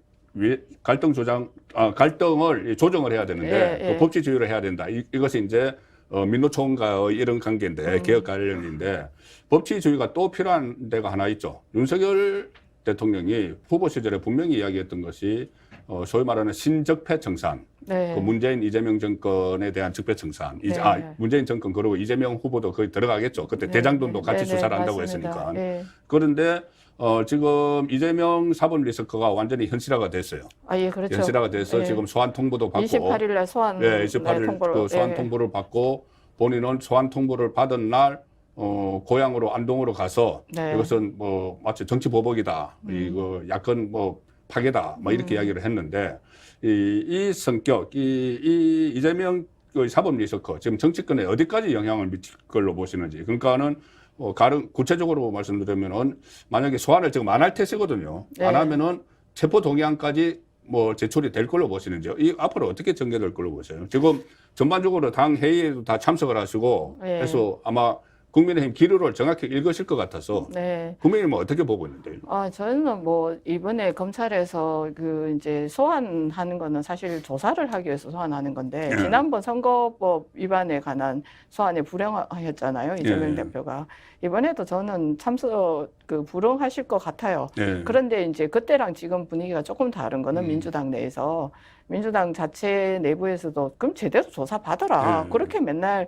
Speaker 1: 해야 되는데
Speaker 2: 예.
Speaker 1: 그 법치주의를 해야 된다. 이것이 이제 민노총과의 이런 관계인데 개혁 관련인데 법치주의가 또 필요한 데가 하나 있죠. 윤석열 대통령이 후보 시절에 분명히 이야기했던 것이 소위 말하는 신적폐 청산,
Speaker 2: 네.
Speaker 1: 그 문재인 이재명 정권에 대한 적폐 청산.
Speaker 2: 네.
Speaker 1: 문재인 정권 그리고 이재명 후보도 거의 들어가겠죠. 그때 대장동도 같이 수사를 한다고
Speaker 2: 맞습니다.
Speaker 1: 했으니까.
Speaker 2: 네.
Speaker 1: 그런데 지금 이재명 사법 리스크가 완전히 현실화가 됐어요.
Speaker 2: 예, 그렇죠.
Speaker 1: 현실화가 돼서 지금 소환 통보도 받고
Speaker 2: 28일 날 소환
Speaker 1: 28일
Speaker 2: 통보를
Speaker 1: 그 소환 통보를 받고 본인은 소환 통보를 받은 날 고향으로 안동으로 가서
Speaker 2: 네.
Speaker 1: 이것은 뭐 마치 정치 보복이다. 이거 야권 뭐 파괴다. 뭐 이렇게 이야기를 했는데 이 성격 이 이재명 그 사법 리스크 지금 정치권에 어디까지 영향을 미칠 걸로 보시는지. 그러니까는 구체적으로 말씀드리면은 만약에 소환을 지금 안 할 태세거든요.
Speaker 2: 네.
Speaker 1: 안 하면은 체포 동의안까지 뭐 제출이 될 걸로 보시는지요? 이 앞으로 어떻게 전개될 걸로 보세요? 지금 전반적으로 당 회의에도 다 참석을 하시고
Speaker 2: 네.
Speaker 1: 해서 아마 국민의힘 기류를 정확히 읽으실 것 같아서
Speaker 2: 네.
Speaker 1: 국민의힘은 어떻게 보고 있는데요?
Speaker 2: 저는 뭐 이번에 검찰에서 그 이제 소환하는 거는 사실 조사를 하기 위해서 소환하는 건데 지난번 선거법 위반에 관한 소환에 불응하였잖아요. 이재명 대표가. 이번에도 저는 불응하실 것 같아요. 그런데 이제 그때랑 지금 분위기가 조금 다른 거는 민주당 내에서 민주당 자체 내부에서도 그럼 제대로 조사 받아라. 그렇게 맨날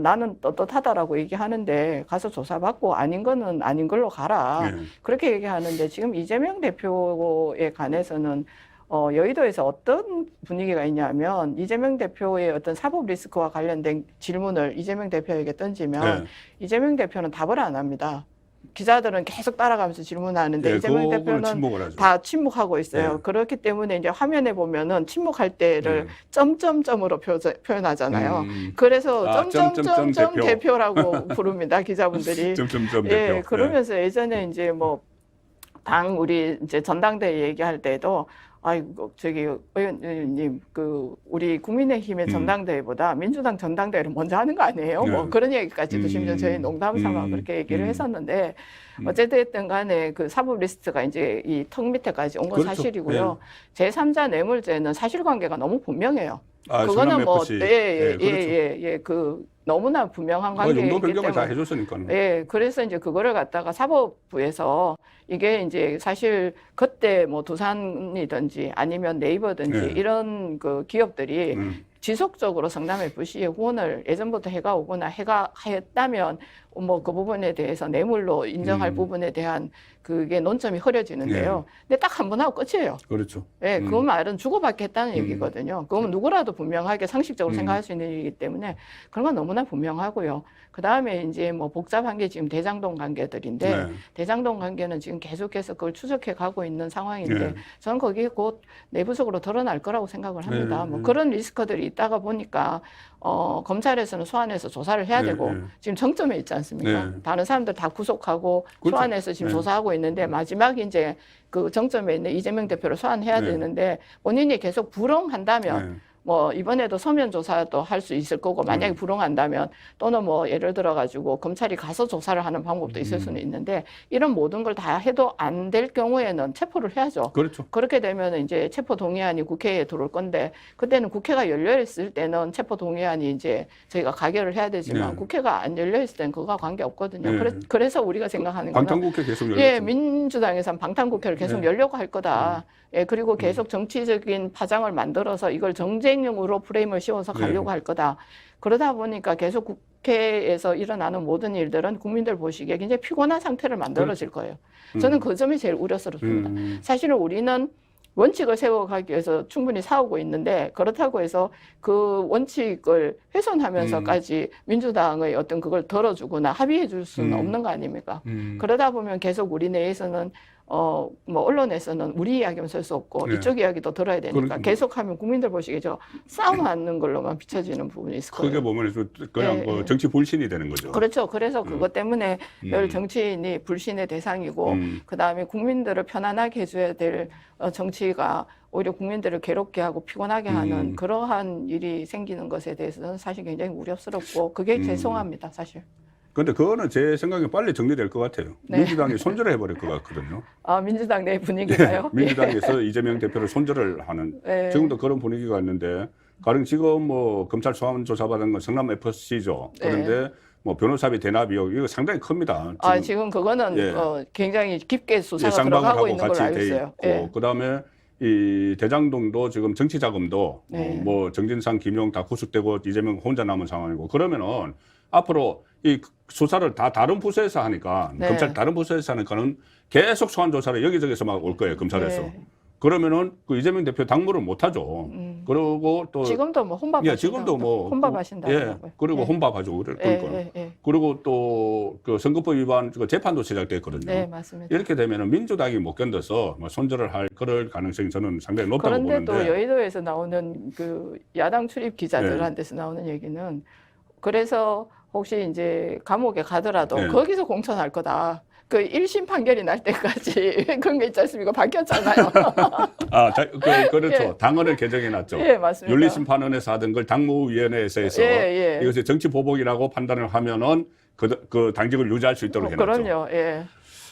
Speaker 2: 나는 떳떳하다라고 얘기하는데 가서 조사받고 아닌 거는 아닌 걸로 가라. 그렇게 얘기하는데 지금 이재명 대표에 관해서는 여의도에서 어떤 분위기가 있냐면 이재명 대표의 어떤 사법 리스크와 관련된 질문을 이재명 대표에게 던지면 이재명 대표는 답을 안 합니다. 기자들은 계속 따라가면서 질문하는데 이재명 대표는 다 침묵하고 있어요. 그렇기 때문에 이제 화면에 보면은 침묵할 때를 점점점으로 표현하잖아요. 그래서 점점점 대표라고 부릅니다. 기자분들이.
Speaker 1: 점점점
Speaker 2: 예,
Speaker 1: 대표.
Speaker 2: 그러면서 예전에 이제 뭐 우리 이제 전당대회 얘기할 때도 저기 의원님 우리 국민의힘의 전당대회보다 민주당 전당대회를 먼저 하는 거 아니에요? 뭐 그런 얘기까지도 심지어 저희 농담 삼아 그렇게 얘기를 했었는데 어쨌든 간에 그 사법 리스트가 이제 이 턱 밑에까지 온 건 사실이고요. 제3자 뇌물죄는 사실관계가 너무 분명해요. 그거는 뭐 너무나 분명한 관계이기
Speaker 1: 용도 변경을 다
Speaker 2: 때문에.
Speaker 1: 해줬으니까요.
Speaker 2: 예, 그래서 이제 그거를 갖다가 사법부에서 이게 이제 사실 그때 뭐 두산이든지 아니면 네이버든지 이런 그 기업들이 지속적으로 성남 FC에 후원을 예전부터 해가 오거나 했다면 뭐 그 부분에 대해서 뇌물로 인정할 부분에 대한 그게 논점이 흐려지는데요. 근데 딱 한 번 하고 끝이에요.
Speaker 1: 그렇죠.
Speaker 2: 예, 그 말은 주고받겠다는 얘기거든요. 그건 누구라도 분명하게 상식적으로 생각할 수 있는 일이기 때문에 그런 건 너무나 분명하고요. 그 다음에 이제 뭐 복잡한 게 지금 대장동 관계들인데 대장동 관계는 지금 계속해서 그걸 추적해 가고 있는 상황인데 저는 거기 곧 내부적으로 드러날 거라고 생각을 합니다. 뭐 그런 리스크들이 있다가 보니까 검찰에서는 소환해서 조사를 해야 되고 지금 정점에 있지 않습니까? 다른 사람들 다 구속하고
Speaker 1: 그렇죠.
Speaker 2: 소환해서 지금 조사하고 있는데 마지막 이제 그 정점에 있는 이재명 대표를 소환해야 되는데 본인이 계속 불응한다면 뭐 이번에도 서면 조사도 할 수 있을 거고 만약에 불응한다면 또는 뭐 예를 들어 가지고 검찰이 가서 조사를 하는 방법도 있을 수는 있는데 이런 모든 걸 다 해도 안 될 경우에는 체포를 해야죠.
Speaker 1: 그렇죠.
Speaker 2: 그렇게 되면 이제 체포 동의안이 국회에 들어올 건데 그때는 국회가 열려 있을 때는 체포 동의안이 이제 저희가 가결을 해야 되지만 국회가 안 열려 있을 때는 그거와 관계 없거든요. 그래서 우리가 생각하는 거는
Speaker 1: 방탄국회 계속 열렸죠.
Speaker 2: 예, 민주당에서는 방탄국회를 계속 열려고 할 거다. 예, 그리고 계속 정치적인 파장을 만들어서 이걸 정쟁용으로 프레임을 씌워서 가려고 할 거다. 그러다 보니까 계속 국회에서 일어나는 모든 일들은 국민들 보시기에 굉장히 피곤한 상태를 만들어질 거예요. 저는 그 점이 제일 우려스럽습니다. 사실은 우리는 원칙을 세워가기 위해서 충분히 싸우고 있는데 그렇다고 해서 그 원칙을 훼손하면서까지 민주당의 어떤 그걸 덜어주거나 합의해 줄 수는 없는 거 아닙니까? 그러다 보면 계속 우리 내에서는 뭐 언론에서는 우리 이야기만 쓸 수 없고 이쪽 이야기도 들어야 되니까 계속하면 국민들 보시기에 저 싸움하는 걸로만 비춰지는 부분이 있을 거예요.
Speaker 1: 크게 보면 그냥 뭐 정치 불신이 되는 거죠.
Speaker 2: 그렇죠. 그래서 그것 때문에 늘 정치인이 불신의 대상이고 그다음에 국민들을 편안하게 해줘야 될 정치가 오히려 국민들을 괴롭게 하고 피곤하게 하는 그러한 일이 생기는 것에 대해서는 사실 굉장히 우려스럽고 그게 죄송합니다. 사실.
Speaker 1: 근데 그거는 제 생각에 빨리 정리될 것 같아요. 민주당이 손절을 해버릴 것 같거든요.
Speaker 2: 아, 민주당 내 분위기가요?
Speaker 1: 민주당에서 이재명 대표를 손절을 하는 지금도 그런 분위기가 있는데 가령 지금 뭐 검찰 소환 조사받은 건 성남 FC죠. 그런데 뭐 변호사비 대납 의혹 이거 상당히 큽니다.
Speaker 2: 지금 그거는 굉장히 깊게 수사가 들어가고 있는 걸로 알고 있어요.
Speaker 1: 그다음에 이 대장동도 지금 정치 자금도 뭐 정진상, 김용 다 구속되고 이재명 혼자 남은 상황이고 그러면은 앞으로 이 수사를 다 다른 부서에서 하니까 검찰 다른 부서에서 하니까는 계속 소환 조사를 여기저기서 막 올 거예요 검찰에서. 그러면은 그 이재명 대표 당무를 못 하죠. 그리고 또
Speaker 2: 지금도 뭐 혼밥하신다.
Speaker 1: 지금도 뭐
Speaker 2: 혼밥하신다고요.
Speaker 1: 그리고 혼밥하죠. 그러니까 그리고 또 그 선거법 위반 그 재판도 시작됐거든요.
Speaker 2: 네, 맞습니다.
Speaker 1: 이렇게 되면은 민주당이 못 견뎌서 뭐 손절을 할 그럴 가능성이 저는 상당히 높다고
Speaker 2: 보는데
Speaker 1: 보는데.
Speaker 2: 또 여의도에서 나오는 그 야당 출입 기자들한테서 나오는 얘기는 그래서 혹시 이제 감옥에 가더라도 거기서 공천할 거다. 그 1심 판결이 날 때까지 그런 게 있지 않습니까? 밝혔잖아요.
Speaker 1: 그렇죠. 당헌을 개정해놨죠.
Speaker 2: 맞습니다.
Speaker 1: 윤리심판원에서 하던 걸 당무위원회에서 해서 이것이 정치보복이라고 판단을 하면은 그 당직을 유지할 수 있도록 해놨죠.
Speaker 2: 그럼요.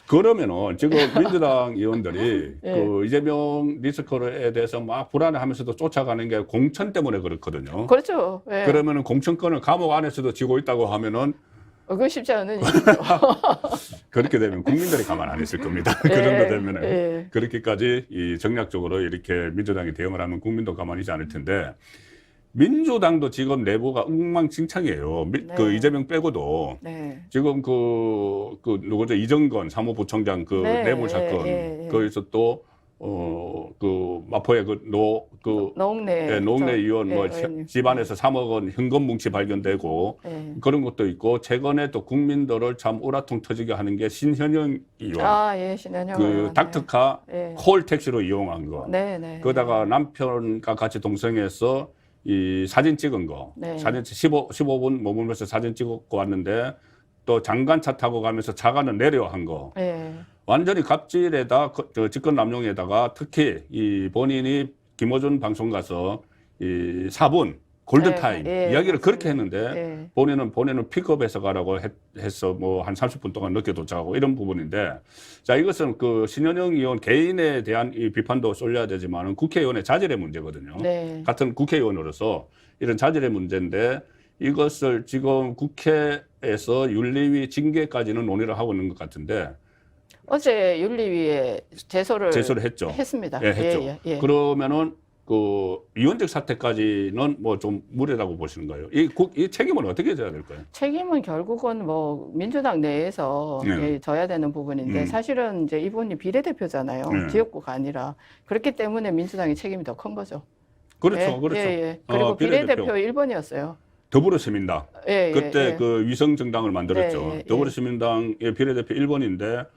Speaker 1: 그러면은 지금 민주당 의원들이 그 이재명 리스크에 대해서 막 불안해하면서도 쫓아가는 게 공천 때문에 그렇거든요.
Speaker 2: 그렇죠.
Speaker 1: 그러면은 공천권을 감옥 안에서도 쥐고 있다고 하면은
Speaker 2: 그거 쉽지 않은 일이죠.
Speaker 1: 그렇게 되면 국민들이 가만 안 있을 겁니다. 그 정도 되면은 그렇게까지 이 정략적으로 이렇게 민주당이 대응을 하면 국민도 가만히 있지 않을 텐데 민주당도 지금 내부가 엉망진창이에요. 그 이재명 빼고도 지금 그 누구죠 이정건 사무부총장 그 뇌물 사건 거기서 또 그 마포의 노웅래 의원 뭐 집안에서 3억 원 현금 뭉치 발견되고 그런 것도 있고 최근에 또 국민들을 참 우라통 터지게 하는 게 신현영 의원
Speaker 2: 신현영
Speaker 1: 그
Speaker 2: 의원.
Speaker 1: 닥터카 콜 택시로 이용한 거 그러다가 남편과 같이 동성해서 이 사진 찍은 거 사진 15분 머물면서 사진 찍고 왔는데 또 장관차 타고 가면서 차관을 내려한 거 완전히 갑질에다 직권남용에다가 특히 이 본인이 김어준 방송 가서 이 4분 골든타임 이야기를 그렇게 했는데 본인은 픽업해서 가라고 했어 뭐 한 30분 동안 늦게 도착하고 이런 부분인데 자 이것은 그 신현영 의원 개인에 대한 이 비판도 쏠려야 되지만은 국회의원의 자질의 문제거든요. 같은 국회의원으로서 이런 자질의 문제인데 이것을 지금 국회에서 윤리위 징계까지는 논의를 하고 있는 것 같은데
Speaker 2: 어제 윤리위에 제소를
Speaker 1: 했죠.
Speaker 2: 했습니다.
Speaker 1: 했죠. 그러면은 그 위헌적 사태까지는 뭐 좀 무리라고 보시는 거예요. 이 책임은 어떻게 져야 될까요?
Speaker 2: 책임은 결국은 뭐 민주당 내에서
Speaker 1: 네.
Speaker 2: 예, 져야 되는 부분인데 사실은 이제 이분이 비례대표잖아요.
Speaker 1: 네.
Speaker 2: 지역구가 아니라. 그렇기 때문에 민주당의 책임이 더 큰 거죠.
Speaker 1: 그렇죠,
Speaker 2: 예,
Speaker 1: 그렇죠.
Speaker 2: 예, 예. 그리고
Speaker 1: 비례대표.
Speaker 2: 비례대표 1번이었어요.
Speaker 1: 더불어시민당.
Speaker 2: 예,
Speaker 1: 그때
Speaker 2: 예, 예.
Speaker 1: 그 위성정당을 만들었죠.
Speaker 2: 네, 예.
Speaker 1: 더불어시민당의 비례대표 1번인데,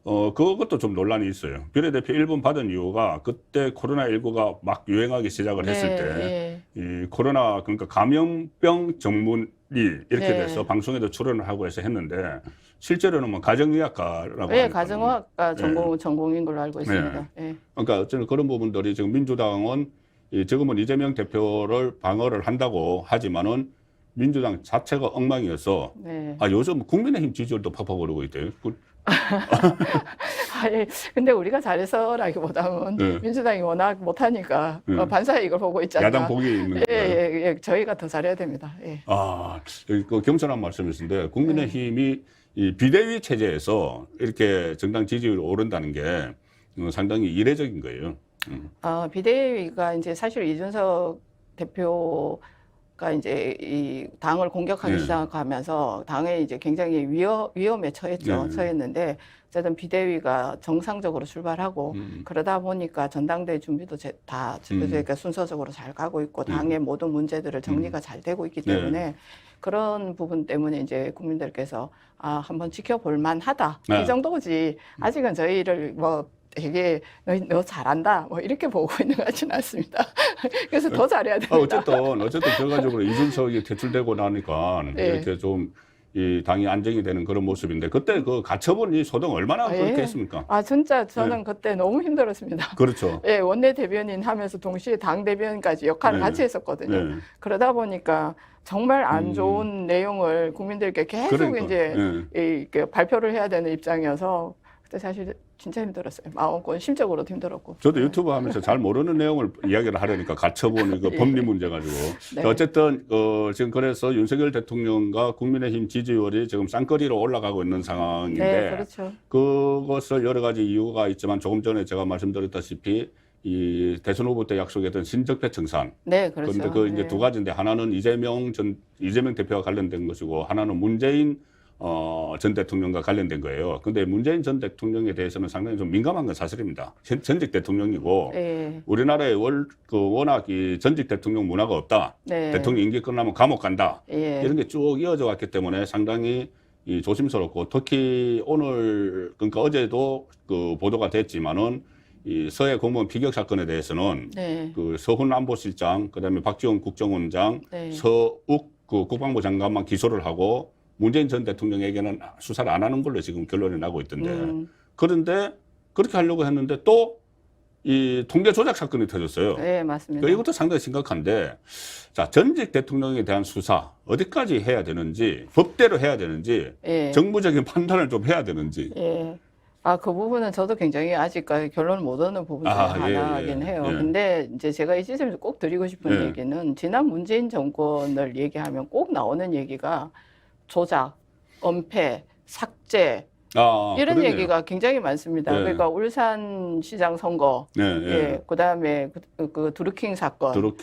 Speaker 1: 그것도 좀 논란이 있어요. 비례대표 1번 받은 이유가 그때 코로나19가 막 유행하기 시작을 했을 때, 이 코로나, 그러니까 감염병 전문의 이렇게
Speaker 2: 네.
Speaker 1: 돼서 방송에도 출연을 하고 해서 했는데, 실제로는 뭐 가정의학과라고.
Speaker 2: 예,
Speaker 1: 하니까는.
Speaker 2: 가정의학과 전공인 걸로 알고 있습니다. 예.
Speaker 1: 그러니까 어쨌든 그런 부분들이 지금 민주당은 지금은 이재명 대표를 방어를 한다고 하지만은 민주당 자체가 엉망이어서
Speaker 2: 네.
Speaker 1: 요즘 국민의힘 지지율도 팍팍 오르고 있대요.
Speaker 2: 아니, 근데 우리가 잘해서라기보다는
Speaker 1: 네.
Speaker 2: 민주당이 워낙 못하니까 반사에 이걸 보고 있잖아요.
Speaker 1: 야당 복이 있는
Speaker 2: 예,
Speaker 1: 거예요.
Speaker 2: 예, 예. 저희가 더 잘해야 됩니다. 예.
Speaker 1: 그 겸손한 말씀이신데 국민의힘이 이 비대위 체제에서 이렇게 정당 지지율이 오른다는 게 상당히 이례적인 거예요.
Speaker 2: 비대위가 이제 사실 이준석 대표가 이제 이 당을 공격하기
Speaker 1: 네.
Speaker 2: 시작하면서 당에 이제 굉장히 위험에 처했죠.
Speaker 1: 네.
Speaker 2: 처했는데 어쨌든 비대위가 정상적으로 출발하고 그러다 보니까 전당대회 준비도 그러니까 순서적으로 잘 가고 있고 당의 모든 문제들을 정리가 잘 되고 있기 때문에 그런 부분 때문에 이제 국민들께서 한번 지켜볼 만하다. 이 정도지. 아직은 저희를 뭐 되게 너 잘한다 뭐 이렇게 보고 있는 것 같지는 않습니다. 그래서 더 잘해야 됩니다.
Speaker 1: 어쨌든 결과적으로 이준석이 퇴출되고 나니까
Speaker 2: 네.
Speaker 1: 이렇게 좀 이 당이 안정이 되는 그런 모습인데 그때 그 가처분 이 소동 얼마나 그렇게 했습니까?
Speaker 2: 진짜 저는 그때 너무 힘들었습니다.
Speaker 1: 그렇죠.
Speaker 2: 예, 원내 대변인 하면서 동시에 당 대변인까지 역할을 같이 했었거든요. 그러다 보니까 정말 안 좋은 내용을 국민들께 계속 이제 이렇게 발표를 해야 되는 입장이어서 그때 사실 진짜 힘들었어요. 마음고 심적으로도 힘들었고.
Speaker 1: 저도 유튜브 하면서 잘 모르는 내용을 이야기를 하려니까 가처분 이거 법리 문제 가지고.
Speaker 2: 네.
Speaker 1: 어쨌든 지금 그래서 윤석열 대통령과 국민의힘 지지율이 지금 쌍거리로 올라가고 있는 상황인데
Speaker 2: 네, 그렇죠.
Speaker 1: 그것을 여러 가지 이유가 있지만 조금 전에 제가 말씀드렸다시피 이 대선 후보 때 약속했던 신적폐 청산.
Speaker 2: 네, 그렇죠.
Speaker 1: 그런데 그 이제 두 가지인데 하나는 이재명 대표와 관련된 것이고 하나는 문재인 전 대통령과 관련된 거예요. 근데 문재인 전 대통령에 대해서는 상당히 좀 민감한 건 사실입니다. 전직 대통령이고 우리나라에 워낙 이 전직 대통령 문화가 없다. 대통령 임기 끝나면 감옥 간다. 이런 게 쭉 이어져 왔기 때문에 상당히 이 조심스럽고 특히 오늘 그러니까 어제도 그 보도가 됐지만은 이 서해 공무원 피격 사건에 대해서는 그 서훈 안보실장, 그다음에 박지원 국정원장, 서욱 그 국방부 장관만 기소를 하고 문재인 전 대통령에게는 수사를 안 하는 걸로 지금 결론이 나고 있던데. 그런데 그렇게 하려고 했는데 또 이 통계 조작 사건이 터졌어요.
Speaker 2: 네, 맞습니다.
Speaker 1: 그러니까 이것도 상당히 심각한데, 자, 전직 대통령에 대한 수사 어디까지 해야 되는지, 법대로 해야 되는지, 정무적인 판단을 좀 해야 되는지.
Speaker 2: 그 부분은 저도 굉장히 아직까지 결론을 못 얻는 부분 중에 하나긴 해요. 근데 이제 제가 이 시점에서 꼭 드리고 싶은 얘기는 지난 문재인 정권을 얘기하면 꼭 나오는 얘기가 조작, 은폐, 삭제 이런
Speaker 1: 그러네요.
Speaker 2: 얘기가 굉장히 많습니다. 그러니까 울산시장 선거, 그다음에 그 드루킹 사건,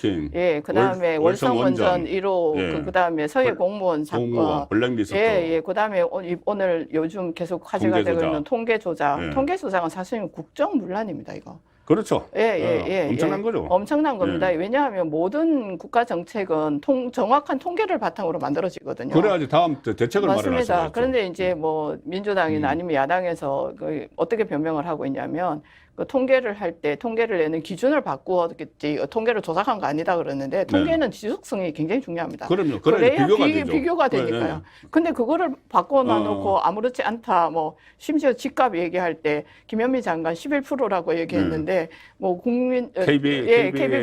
Speaker 2: 그다음에 월성원전 1호, 그다음에 서해 공무원 사건,
Speaker 1: 블랙리스트,
Speaker 2: 그다음에 오늘 요즘 계속 화제가 되고 있는 통계 조작. 통계 조작은 사실은 국정문란입니다, 이거.
Speaker 1: 그렇죠. 엄청난 거죠.
Speaker 2: 엄청난 겁니다. 왜냐하면 모든 국가 정책은 정확한 통계를 바탕으로 만들어지거든요.
Speaker 1: 그래야지 다음 대책을 마련할 수가
Speaker 2: 맞습니다.
Speaker 1: 있죠.
Speaker 2: 그런데 이제 뭐 민주당이나 아니면 야당에서 어떻게 변명을 하고 있냐면 그 통계를 할 때 통계를 내는 기준을 바꾸었겠지 통계를 조작한 거 아니다 그러는데 통계는 지속성이 굉장히 중요합니다.
Speaker 1: 그럼요.
Speaker 2: 그래야
Speaker 1: 비교가 되죠.
Speaker 2: 되니까요. 근데 그거를 바꿔놔놓고 아무렇지 않다. 뭐 심지어 집값 얘기할 때 김현미 장관 11%라고 얘기했는데 뭐 KB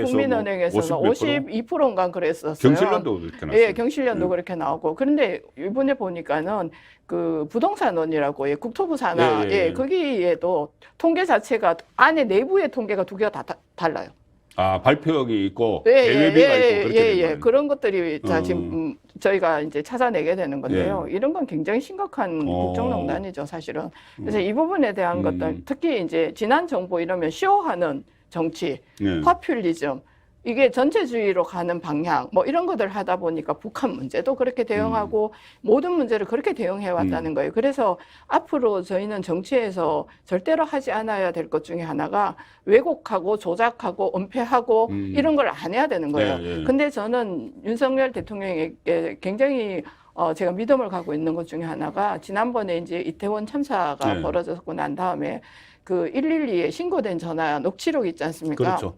Speaker 2: 국민은행에서는 52%인가 그랬었어요.
Speaker 1: 경실련도 그렇게 나왔어요.
Speaker 2: 경실련도 그렇게 나오고. 그런데 이번에 보니까는 그 부동산원이라고 국토부 산하 거기에도 통계 자체가 안에 내부의 통계가 두 개가 다 달라요.
Speaker 1: 발표역이 있고 예외비가 있고 그렇게 된 거예요.
Speaker 2: 그런 것들이 다 지금 저희가 이제 찾아내게 되는 건데요. 이런 건 굉장히 심각한 국정농단이죠, 사실은. 그래서 이 부분에 대한 것들 특히 이제 지난 정부 이러면 쇼하는 정치,
Speaker 1: 예.
Speaker 2: 파퓰리즘, 이게 전체주의로 가는 방향, 뭐 이런 것들 하다 보니까 북한 문제도 그렇게 대응하고 모든 문제를 그렇게 대응해 왔다는 거예요. 그래서 앞으로 저희는 정치에서 절대로 하지 않아야 될 것 중에 하나가 왜곡하고 조작하고 은폐하고 이런 걸 안 해야 되는 거예요.
Speaker 1: 예, 예.
Speaker 2: 근데 저는 윤석열 대통령에게 굉장히 제가 믿음을 갖고 있는 것 중에 하나가 지난번에 이제 이태원 참사가
Speaker 1: 네.
Speaker 2: 벌어졌고 난 다음에 그 112에 신고된 전화 녹취록 있지 않습니까?
Speaker 1: 그렇죠.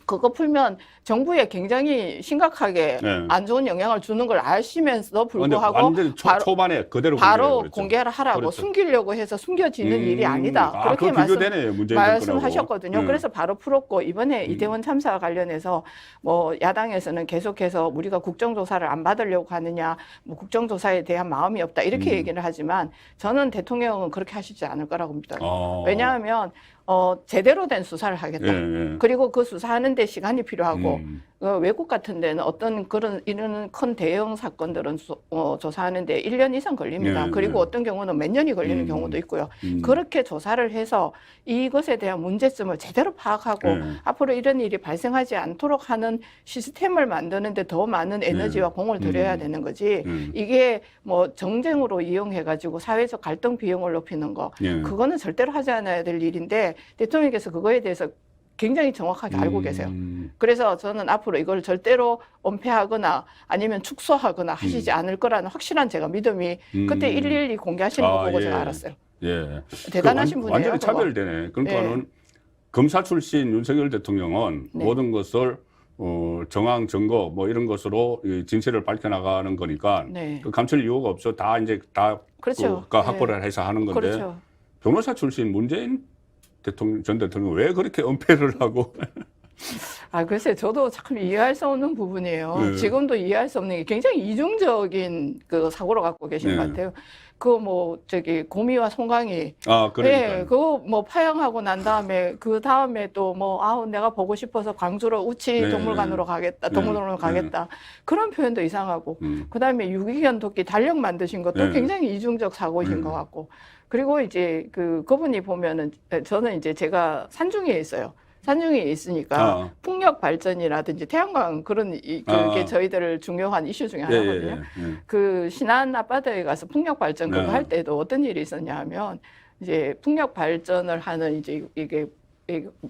Speaker 2: 그거 풀면 정부에 굉장히 심각하게
Speaker 1: 네.
Speaker 2: 안 좋은 영향을 주는 걸 아시면서도
Speaker 1: 근데
Speaker 2: 불구하고
Speaker 1: 완전히 초반에 그대로
Speaker 2: 바로
Speaker 1: 그랬죠.
Speaker 2: 공개를 하라고
Speaker 1: 그렇죠.
Speaker 2: 숨기려고 해서 숨겨지는 일이 아니다. 그렇게
Speaker 1: 그거 비교되네요. 문재인
Speaker 2: 말씀하셨거든요.
Speaker 1: 정권하고.
Speaker 2: 그래서 바로 풀었고 이번에 이태원 참사와 관련해서 뭐 야당에서는 계속해서 우리가 국정조사를 안 받으려고 하느냐, 뭐 국정조사에 대한 마음이 없다 이렇게 얘기를 하지만 저는 대통령은 그렇게 하시지 않을 거라고 믿어요. 왜냐하면 제대로 된 수사를 하겠다.
Speaker 1: 예, 예.
Speaker 2: 그리고 그 수사하는 데 시간이 필요하고 외국 같은 데는 어떤 그런 이런 큰 대형 사건들은 조사하는 데 1년 이상 걸립니다.
Speaker 1: 예,
Speaker 2: 그리고
Speaker 1: 예.
Speaker 2: 어떤 경우는 몇 년이 걸리는 경우도 있고요. 그렇게 조사를 해서 이것에 대한 문제점을 제대로 파악하고
Speaker 1: 예.
Speaker 2: 앞으로 이런 일이 발생하지 않도록 하는 시스템을 만드는 데 더 많은 에너지와 공을 들여야 되는 거지. 이게 뭐 정쟁으로 이용해 가지고 사회적 갈등 비용을 높이는 거
Speaker 1: 예.
Speaker 2: 그거는 절대로 하지 않아야 될 일인데 대통령께서 그거에 대해서 굉장히 정확하게 알고 계세요. 그래서 저는 앞으로 이걸 절대로 은폐하거나 아니면 축소하거나 하시지 않을 거라는 확실한 제가 믿음이 그때 112 공개하시는 거 보고
Speaker 1: 예.
Speaker 2: 제가 알았어요.
Speaker 1: 예.
Speaker 2: 대단하신 분이에요.
Speaker 1: 완전히
Speaker 2: 그거.
Speaker 1: 차별되네. 그러니까는 검사 출신 윤석열 대통령은
Speaker 2: 네.
Speaker 1: 모든 것을 정황 증거 뭐 이런 것으로 이 진실을 밝혀나가는 거니까
Speaker 2: 네.
Speaker 1: 그 감출 이유가 없어. 다 이제 다
Speaker 2: 그렇죠.
Speaker 1: 그 확보를 해서 하는 건데
Speaker 2: 그렇죠.
Speaker 1: 변호사 출신 문재인 전 대통령 왜 그렇게 은폐를 하고
Speaker 2: 글쎄, 저도 참 이해할 수 없는 부분이에요.
Speaker 1: 네.
Speaker 2: 지금도 이해할 수 없는 게 굉장히 이중적인 그 사고를 갖고 계신
Speaker 1: 네.
Speaker 2: 것 같아요. 그 뭐, 고미와 송강이.
Speaker 1: 그러니까
Speaker 2: 네, 그거 뭐 파양하고 난 다음에, 그 다음에 또 뭐, 내가 보고 싶어서 광주로 우치
Speaker 1: 네.
Speaker 2: 동물관으로 가겠다,
Speaker 1: 네.
Speaker 2: 동물원으로 가겠다. 그런 표현도 이상하고. 그 다음에 유기견 토끼 달력 만드신 것도
Speaker 1: 네.
Speaker 2: 굉장히 이중적 사고신 것 같고. 그리고 이제 그분이 보면은, 저는 이제 제가 산중에 있어요. 산중에 있으니까 풍력 발전이라든지 태양광 그게 저희들 중요한 이슈 중에 하나거든요. 그 신안 아파트에 가서 풍력 발전 그거 할 때도 어떤 일이 있었냐 하면 이제 풍력 발전을 하는 이제 이게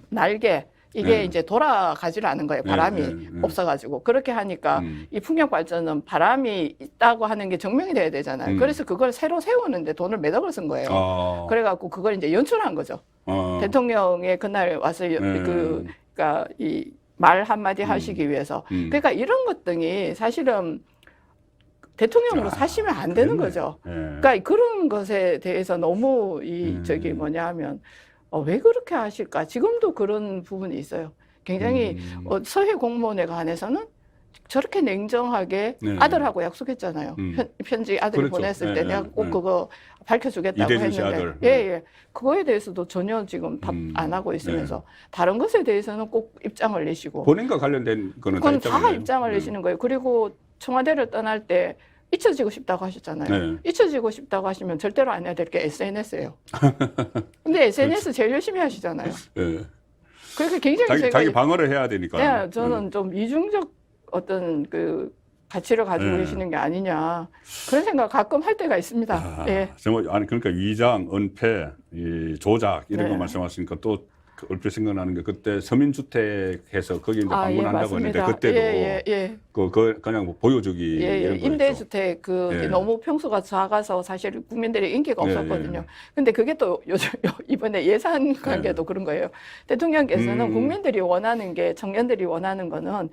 Speaker 2: 날개 이게 이제 돌아가지를 않은 거예요. 바람이 없어가지고. 그렇게 하니까 이 풍력 발전은 바람이 있다고 하는 게 증명이 돼야 되잖아요. 그래서 그걸 새로 세우는데 돈을 몇 억을 쓴 거예요. 그래갖고 그걸 이제 연출한 거죠. 대통령의 그날 와서 그러니까 이 말 한마디 하시기 위해서. 그러니까 이런 것 등이 사실은 대통령으로 사시면 안 되는 거죠. 그러니까 그런 것에 대해서 너무 뭐냐 하면 왜 그렇게 하실까? 지금도 그런 부분이 있어요. 굉장히 서해 공무원에 관해서는 저렇게 냉정하게 아들하고 약속했잖아요. 편지 아들이
Speaker 1: 그렇죠.
Speaker 2: 보냈을 때 내가 꼭 그거 밝혀주겠다고
Speaker 1: 이대준 씨
Speaker 2: 했는데
Speaker 1: 아들.
Speaker 2: 예. 그거에 대해서도 전혀 지금 답 안 하고 있으면서 다른 것에 대해서는 꼭 입장을 내시고
Speaker 1: 본인과 관련된 거는
Speaker 2: 그건 다 입장을 내시는 거예요. 그리고 청와대를 떠날 때 잊혀지고 싶다고 하셨잖아요. 잊혀지고 싶다고 하시면 절대로 안 해야 될 게 SNS예요. 근데 SNS 제일 열심히 하시잖아요. 그러니까 굉장히
Speaker 1: 자기 방어를 해야 되니까.
Speaker 2: 네, 저는 좀 이중적 어떤 그 가치를 가지고 계시는 게 아니냐 그런 생각 가끔 할 때가 있습니다.
Speaker 1: 정말 그러니까 위장, 은폐, 이 조작 이런 거
Speaker 2: 네.
Speaker 1: 말씀하시니까 또 얼핏 생각나는 게 그때 서민주택에서 거기 이제 방문한다고 했는데 그때도 그냥 뭐 보여주기 이런 거
Speaker 2: 임대주택 너무 평수가 작아서 사실 국민들의 인기가 없었거든요. 근데 그게 또 요즘 이번에 예산 관계도 그런 거예요. 대통령께서는 국민들이 원하는 게 청년들이 원하는 거는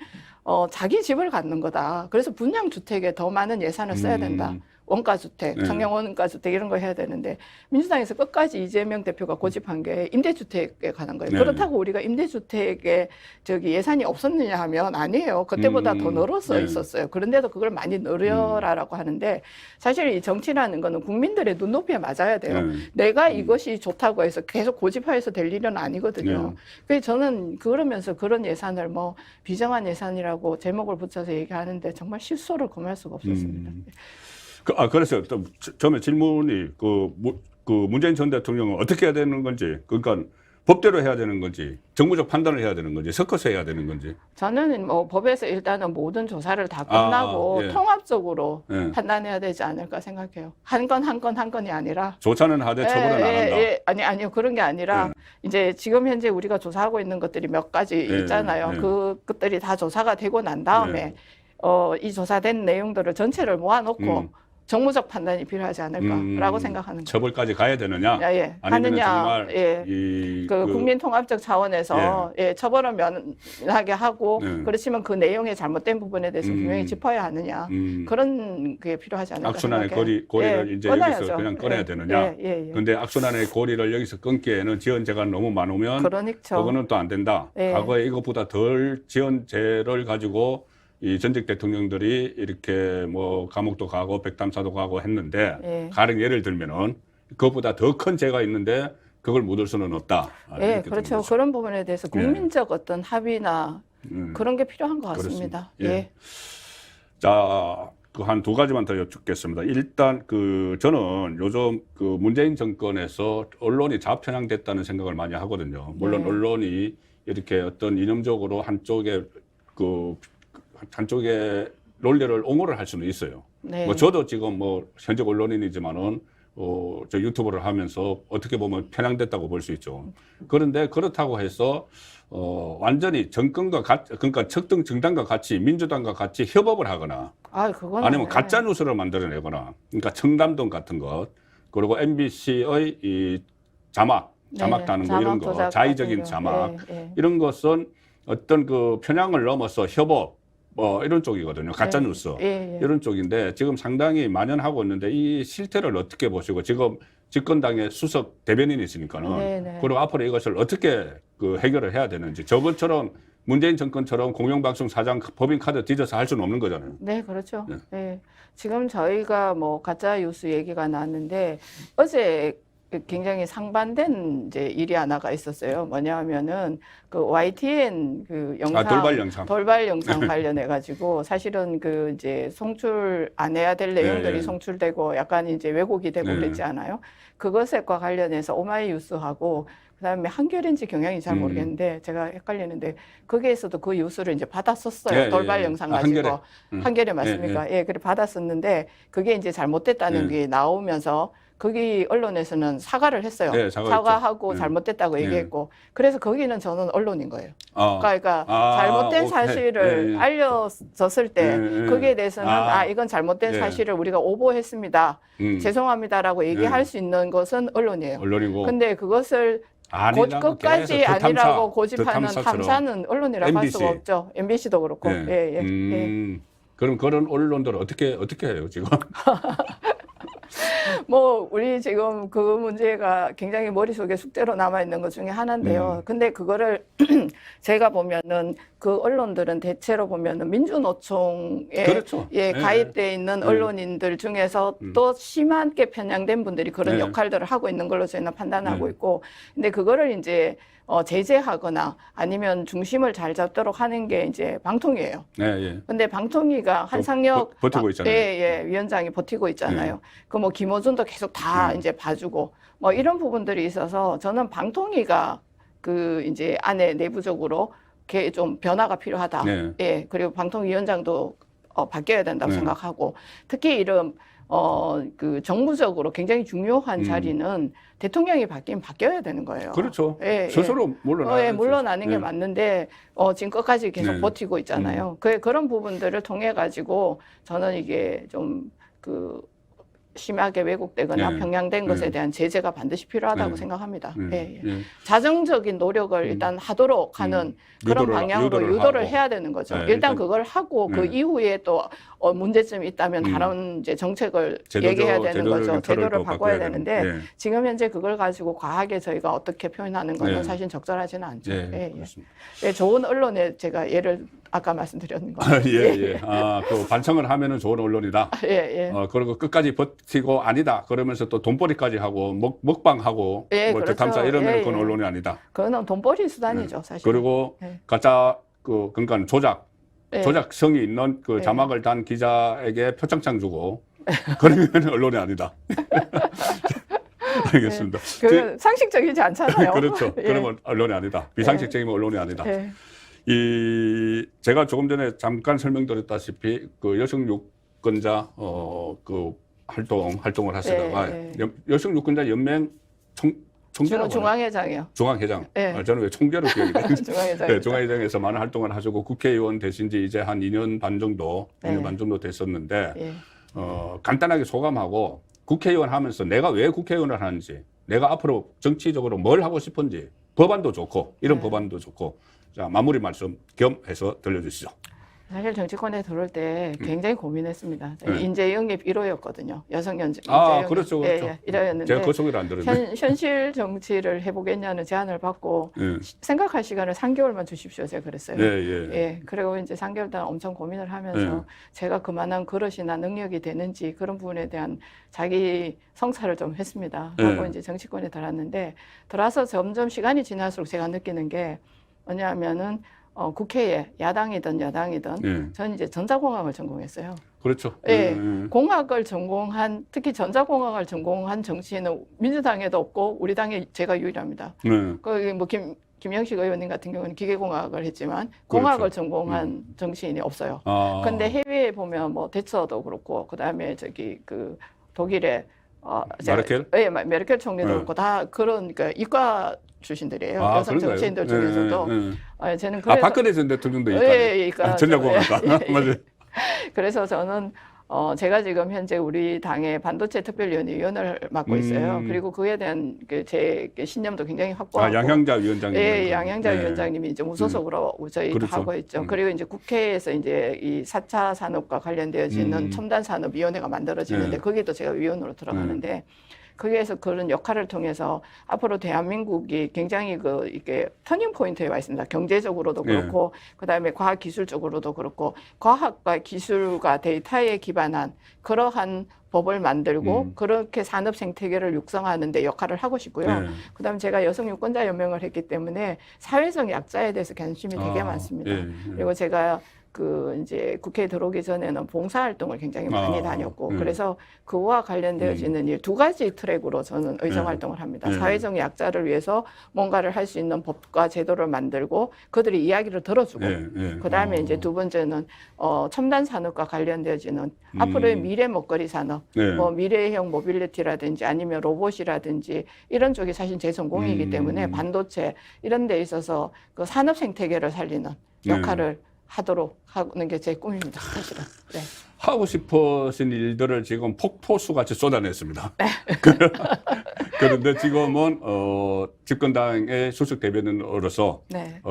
Speaker 2: 자기 집을 갖는 거다. 그래서 분양주택에 더 많은 예산을 써야 된다. 원가주택, 청년 원가주택 이런 거 해야 되는데 민주당에서 끝까지 이재명 대표가 고집한 게 임대주택에 관한 거예요. 그렇다고 우리가 임대주택에 예산이 없었느냐 하면 아니에요. 그때보다 더 늘어서 있었어요. 그런데도 그걸 많이 늘려라라고 하는데 사실 이 정치라는 거는 국민들의 눈높이에 맞아야 돼요. 내가 이것이 좋다고 해서 계속 고집하여서 될 일은 아니거든요. 그래서 저는 그러면서 그런 예산을 뭐 비정한 예산이라고 제목을 붙여서 얘기하는데 정말 실소를 금할 수가 없었습니다.
Speaker 1: 그래서 또 처음에 질문이 그 문재인 전 대통령은 어떻게 해야 되는 건지 그러니까 법대로 해야 되는 건지, 정무적 판단을 해야 되는 건지, 섞어서 해야 되는 건지.
Speaker 2: 저는 뭐 법에서 일단은 모든 조사를 다 끝나고
Speaker 1: 예.
Speaker 2: 통합적으로
Speaker 1: 예.
Speaker 2: 판단해야 되지 않을까 생각해요. 한 건이 아니라.
Speaker 1: 조사는 하되 처벌은 안 한다.
Speaker 2: 아니요. 그런 게 아니라 이제 지금 현재 우리가 조사하고 있는 것들이 몇 가지 있잖아요. 그것들이 다 조사가 되고 난 다음에 이 조사된 내용들을 전체를 모아놓고 정무적 판단이 필요하지 않을까라고 생각하는 거예요.
Speaker 1: 처벌까지 가야 되느냐?
Speaker 2: 예.
Speaker 1: 아니면
Speaker 2: 하느냐,
Speaker 1: 정말
Speaker 2: 그 국민 통합적 차원에서 처벌을 면하게 하고 그렇지만 그 내용의 잘못된 부분에 대해서 분명히 짚어야 하느냐 그런 게 필요하지 않을까
Speaker 1: 악순환의
Speaker 2: 생각해요.
Speaker 1: 고리를 이제
Speaker 2: 끊어야죠.
Speaker 1: 여기서 그냥 꺼내야 되느냐? 근데 악순환의 고리를 여기서 끊기에는 지연제가 너무 많으면
Speaker 2: 그러니까
Speaker 1: 그거는 또 안 된다. 과거에 이것보다 덜 지연제를 가지고 이 전직 대통령들이 이렇게 뭐 감옥도 가고 백담사도 가고 했는데 가령 예를 들면은 그것보다 더 큰 죄가 있는데 그걸 묻을 수는 없다.
Speaker 2: 그렇죠. 그런 부분에 대해서 국민적 어떤 합의나 그런 게 필요한 것 같습니다.
Speaker 1: 자, 그 한 두 가지만 더 여쭙겠습니다. 일단 저는 요즘 그 문재인 정권에서 언론이 좌편향됐다는 생각을 많이 하거든요. 물론 언론이 이렇게 어떤 이념적으로 한쪽의 논리를 옹호를 할 수는 있어요. 뭐 저도 지금 뭐 현직 언론인이지만은 저 유튜브를 하면서 어떻게 보면 편향됐다고 볼 수 있죠. 그런데 그렇다고 해서 완전히 정권과 그러니까 척등 정당과 같이 민주당과 같이 협업을 하거나 아니면 가짜 뉴스를 만들어내거나 그러니까 청담동 같은 것 그리고 MBC의 이 자막 다는 거 이런 거 자의적인 자막 이런 것은 어떤 그 편향을 넘어서 협업 이런 쪽이거든요. 가짜 뉴스 이런 쪽인데 지금 상당히 만연하고 있는데 이 실태를 어떻게 보시고 지금 집권당의 수석 대변인이 있으니까는 그리고 앞으로 이것을 어떻게 해결을 해야 되는지 저번처럼 문재인 정권처럼 공영방송 사장 법인 카드 뒤져서 할 수는 없는 거잖아요.
Speaker 2: 네, 그렇죠. 지금 저희가 뭐 가짜 뉴스 얘기가 나왔는데 어제 굉장히 상반된 이제 일이 하나가 있었어요. 뭐냐 하면은 그 YTN 그 영상 돌발 영상 관련해 가지고 사실은 그 이제 송출 안 해야 될 내용들이 송출되고 약간 이제 왜곡이 되고 그랬지 않아요? 그것과 관련해서 오마이뉴스하고 그다음에 한겨레인지 경향이 잘 모르겠는데 제가 헷갈리는데 거기에서도 그 뉴스를 이제 받았었어요. 돌발 영상 가지고 한겨레 맞습니까? 그래 받았었는데 그게 이제 잘못됐다는 게 나오면서 거기 언론에서는 사과를 했어요. 사과하고 잘못됐다고 얘기했고 그래서 거기는 저는 언론인 거예요. 그러니까 잘못된 사실을 알려졌을 때 거기에 대해서는 이건 잘못된 사실을 우리가 오보했습니다. 죄송합니다라고 얘기할 수 있는 것은 언론이에요. 근데 그것을 끝까지 아니라고 고집하는 탐사는 언론이라고 할 수가 없죠. MBC도 그렇고.
Speaker 1: 그럼 그런 언론들은 어떻게 해요 지금?
Speaker 2: 뭐 우리 지금 그 문제가 굉장히 머릿속에 숙제로 남아있는 것 중에 하나인데요. 근데 그거를 제가 보면은 그 언론들은 대체로 보면은 민주노총에 가입돼 있는 언론인들 중에서 또 심하게 편향된 분들이 그런 역할들을 하고 있는 걸로 저희는 판단하고 있고 근데 그거를 이제 제재하거나 아니면 중심을 잘 잡도록 하는 게 이제 방통위예요. 근데 방통위가 한상혁
Speaker 1: 버티고 있잖아요.
Speaker 2: 위원장이 버티고 있잖아요. 그 뭐 김어준도 계속 다 이제 봐주고 뭐 이런 부분들이 있어서 저는 방통위가 그 이제 안에 내부적으로 좀 변화가 필요하다. 그리고 방통위원장도 바뀌어야 된다고 생각하고 특히 이런 그 정무적으로 굉장히 중요한 자리는 대통령이 바뀌어야 되는 거예요.
Speaker 1: 그렇죠. 스스로
Speaker 2: 물러나는 게 맞는데 지금 끝까지 계속 버티고 있잖아요. 그런 부분들을 통해 가지고 저는 이게 좀 심하게 왜곡되거나 편향된 것에 대한 제재가 반드시 필요하다고 생각합니다. 자정적인 노력을 일단 하도록 하는 그런 방향으로 유도를 해야 되는 거죠. 일단 그걸 하고 그 이후에 또 문제점이 있다면 다른 이제 정책을 얘기해야 되는 거죠. 제도를 바꿔야 되는데 지금 현재 그걸 가지고 과하게 저희가 어떻게 표현하는 것은 사실 적절하지는 않죠. 좋은 언론에 제가 예를 아까 말씀드렸는 거.
Speaker 1: 그 반성을 하면은 좋은 언론이다. 그리고 끝까지 버티고 아니다. 그러면서 또 돈벌이까지 하고 먹방하고
Speaker 2: 그렇죠.
Speaker 1: 탐사 이러면 그건 언론이 아니다.
Speaker 2: 그거는 돈벌이 수단이죠, 사실.
Speaker 1: 그리고 가짜 그러니까 조작성이 있는 그 자막을 단 기자에게 표창장 주고 그러면 언론이 아니다. 알겠습니다.
Speaker 2: 그 상식적이지 않잖아요.
Speaker 1: 그렇죠.
Speaker 2: 예.
Speaker 1: 그러면 언론이 아니다. 비상식적이면 언론이 아니다.
Speaker 2: 예.
Speaker 1: 제가 조금 전에 잠깐 설명드렸다시피 그 여성 유권자 그 활동을 하시다가
Speaker 2: 예.
Speaker 1: 여성 유권자 연맹 총재라고
Speaker 2: 중앙회장이요.
Speaker 1: 중앙회장.
Speaker 2: 예.
Speaker 1: 저는 왜 총재로 기억이 나요?
Speaker 2: 중앙회장.
Speaker 1: 네, 중앙회장에서 많은 활동을 하시고 국회의원 되신 지 이제 한 2년 반 정도,
Speaker 2: 네.
Speaker 1: 2년 반 정도 됐었는데
Speaker 2: 예.
Speaker 1: 간단하게 소감하고 국회의원 하면서 내가 왜 국회의원을 하는지, 내가 앞으로 정치적으로 뭘 하고 싶은지, 법안도 좋고 이런
Speaker 2: 네.
Speaker 1: 법안도 좋고, 자 마무리 말씀 겸해서 들려주시죠.
Speaker 2: 사실 정치권에 들어올 때 굉장히 고민했습니다.
Speaker 1: 네.
Speaker 2: 인재 영입 1호였거든요. 여성 인재 영입.
Speaker 1: 그렇죠, 그렇죠.
Speaker 2: 예, 1호였는데
Speaker 1: 제가 그 소개를 안 들었는데.
Speaker 2: 현실 정치를 해보겠냐는 제안을 받고
Speaker 1: 예,
Speaker 2: 생각할 시간을 3개월만 주십시오. 제가 그랬어요.
Speaker 1: 예, 예.
Speaker 2: 예, 그리고 이제 3개월 동안 엄청 고민을 하면서
Speaker 1: 네.
Speaker 2: 제가 그만한 그릇이나 능력이 되는지 그런 부분에 대한 자기 성찰을 좀 했습니다. 하고
Speaker 1: 네.
Speaker 2: 이제 정치권에 들어왔는데 들어와서 점점 시간이 지날수록 제가 느끼는 게 뭐냐면은 국회에 야당이든 여당이든
Speaker 1: 예.
Speaker 2: 저는 이제 전자공학을 전공했어요.
Speaker 1: 그렇죠.
Speaker 2: 예, 공학을 전공한 특히 전자공학을 전공한 정치인은 민주당에도 없고 우리 당에 제가 유일합니다.
Speaker 1: 네.
Speaker 2: 거기 뭐 김영식 의원님 같은 경우는 기계공학을 했지만 공학을
Speaker 1: 그렇죠.
Speaker 2: 전공한 정치인이 없어요.
Speaker 1: 아,
Speaker 2: 근데 해외에 보면 뭐 대처도 그렇고 그다음에 저기 그 독일의
Speaker 1: 메르켈?
Speaker 2: 예, 메르켈 총리도
Speaker 1: 네.
Speaker 2: 그렇고 다 그런 그러니까 이과 출신들이에요.
Speaker 1: 아,
Speaker 2: 여성
Speaker 1: 그런가요?
Speaker 2: 정치인들
Speaker 1: 예,
Speaker 2: 중에서도
Speaker 1: 예, 예.
Speaker 2: 저는 그래서
Speaker 1: 박근혜 전 대통령도 이과.
Speaker 2: 예, 이과
Speaker 1: 전자공학과.
Speaker 2: 예, 예.
Speaker 1: 맞아요.
Speaker 2: 그래서 저는 제가 지금 현재 우리 당의 반도체 특별위원회 위원을 맡고 있어요. 그리고 그에 대한 제 신념도 굉장히 확고하고.
Speaker 1: 양향자 위원장님.
Speaker 2: 예, 양향자 위원장님이 이제 무소속으로 저희
Speaker 1: 그렇죠.
Speaker 2: 하고 있죠. 그리고 이제 국회에서 이제 이 4차 산업과 관련되어지는 첨단 산업 위원회가 만들어지는데 거기도 제가 위원으로 들어가는데 거기에서 그런 역할을 통해서 앞으로 대한민국이 굉장히 이게 터닝 포인트에 와 있습니다. 경제적으로도 그렇고 그다음에 과학 기술적으로도 그렇고 과학과 기술과 데이터에 기반한 그러한 법을 만들고 그렇게 산업 생태계를 육성하는 데 역할을 하고 싶고요. 그다음에 제가 여성 유권자 연맹을 했기 때문에 사회적 약자에 대해서 관심이 되게 많습니다. 그리고 제가 이제 국회에 들어오기 전에는 봉사활동을 굉장히 많이 다녔고, 그래서 그와 관련되어지는 일 두 가지 트랙으로 저는 의정활동을 합니다. 사회적 약자를 위해서 뭔가를 할 수 있는 법과 제도를 만들고, 그들의 이야기를 들어주고, 그 다음에 이제 두 번째는, 첨단 산업과 관련되어지는 앞으로의 미래 먹거리 산업, 뭐 미래형 모빌리티라든지 아니면 로봇이라든지 이런 쪽이 사실 제 전공이기 때문에 반도체 이런 데 있어서 그 산업 생태계를 살리는 역할을 하도록 하는 게 제 꿈입니다, 사실은. 네.
Speaker 1: 하고 싶으신 일들을 지금 폭포수 같이 쏟아냈습니다. 그런데 지금은 집권당의 수석 대변인으로서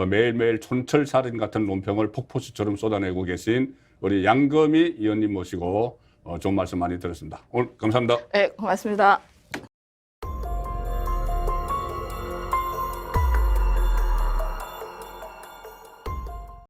Speaker 1: 매일매일 촌철살인 같은 논평을 폭포수처럼 쏟아내고 계신 우리 양금희 의원님 모시고 좋은 말씀 많이 들었습니다. 오늘 감사합니다.
Speaker 2: 네, 고맙습니다.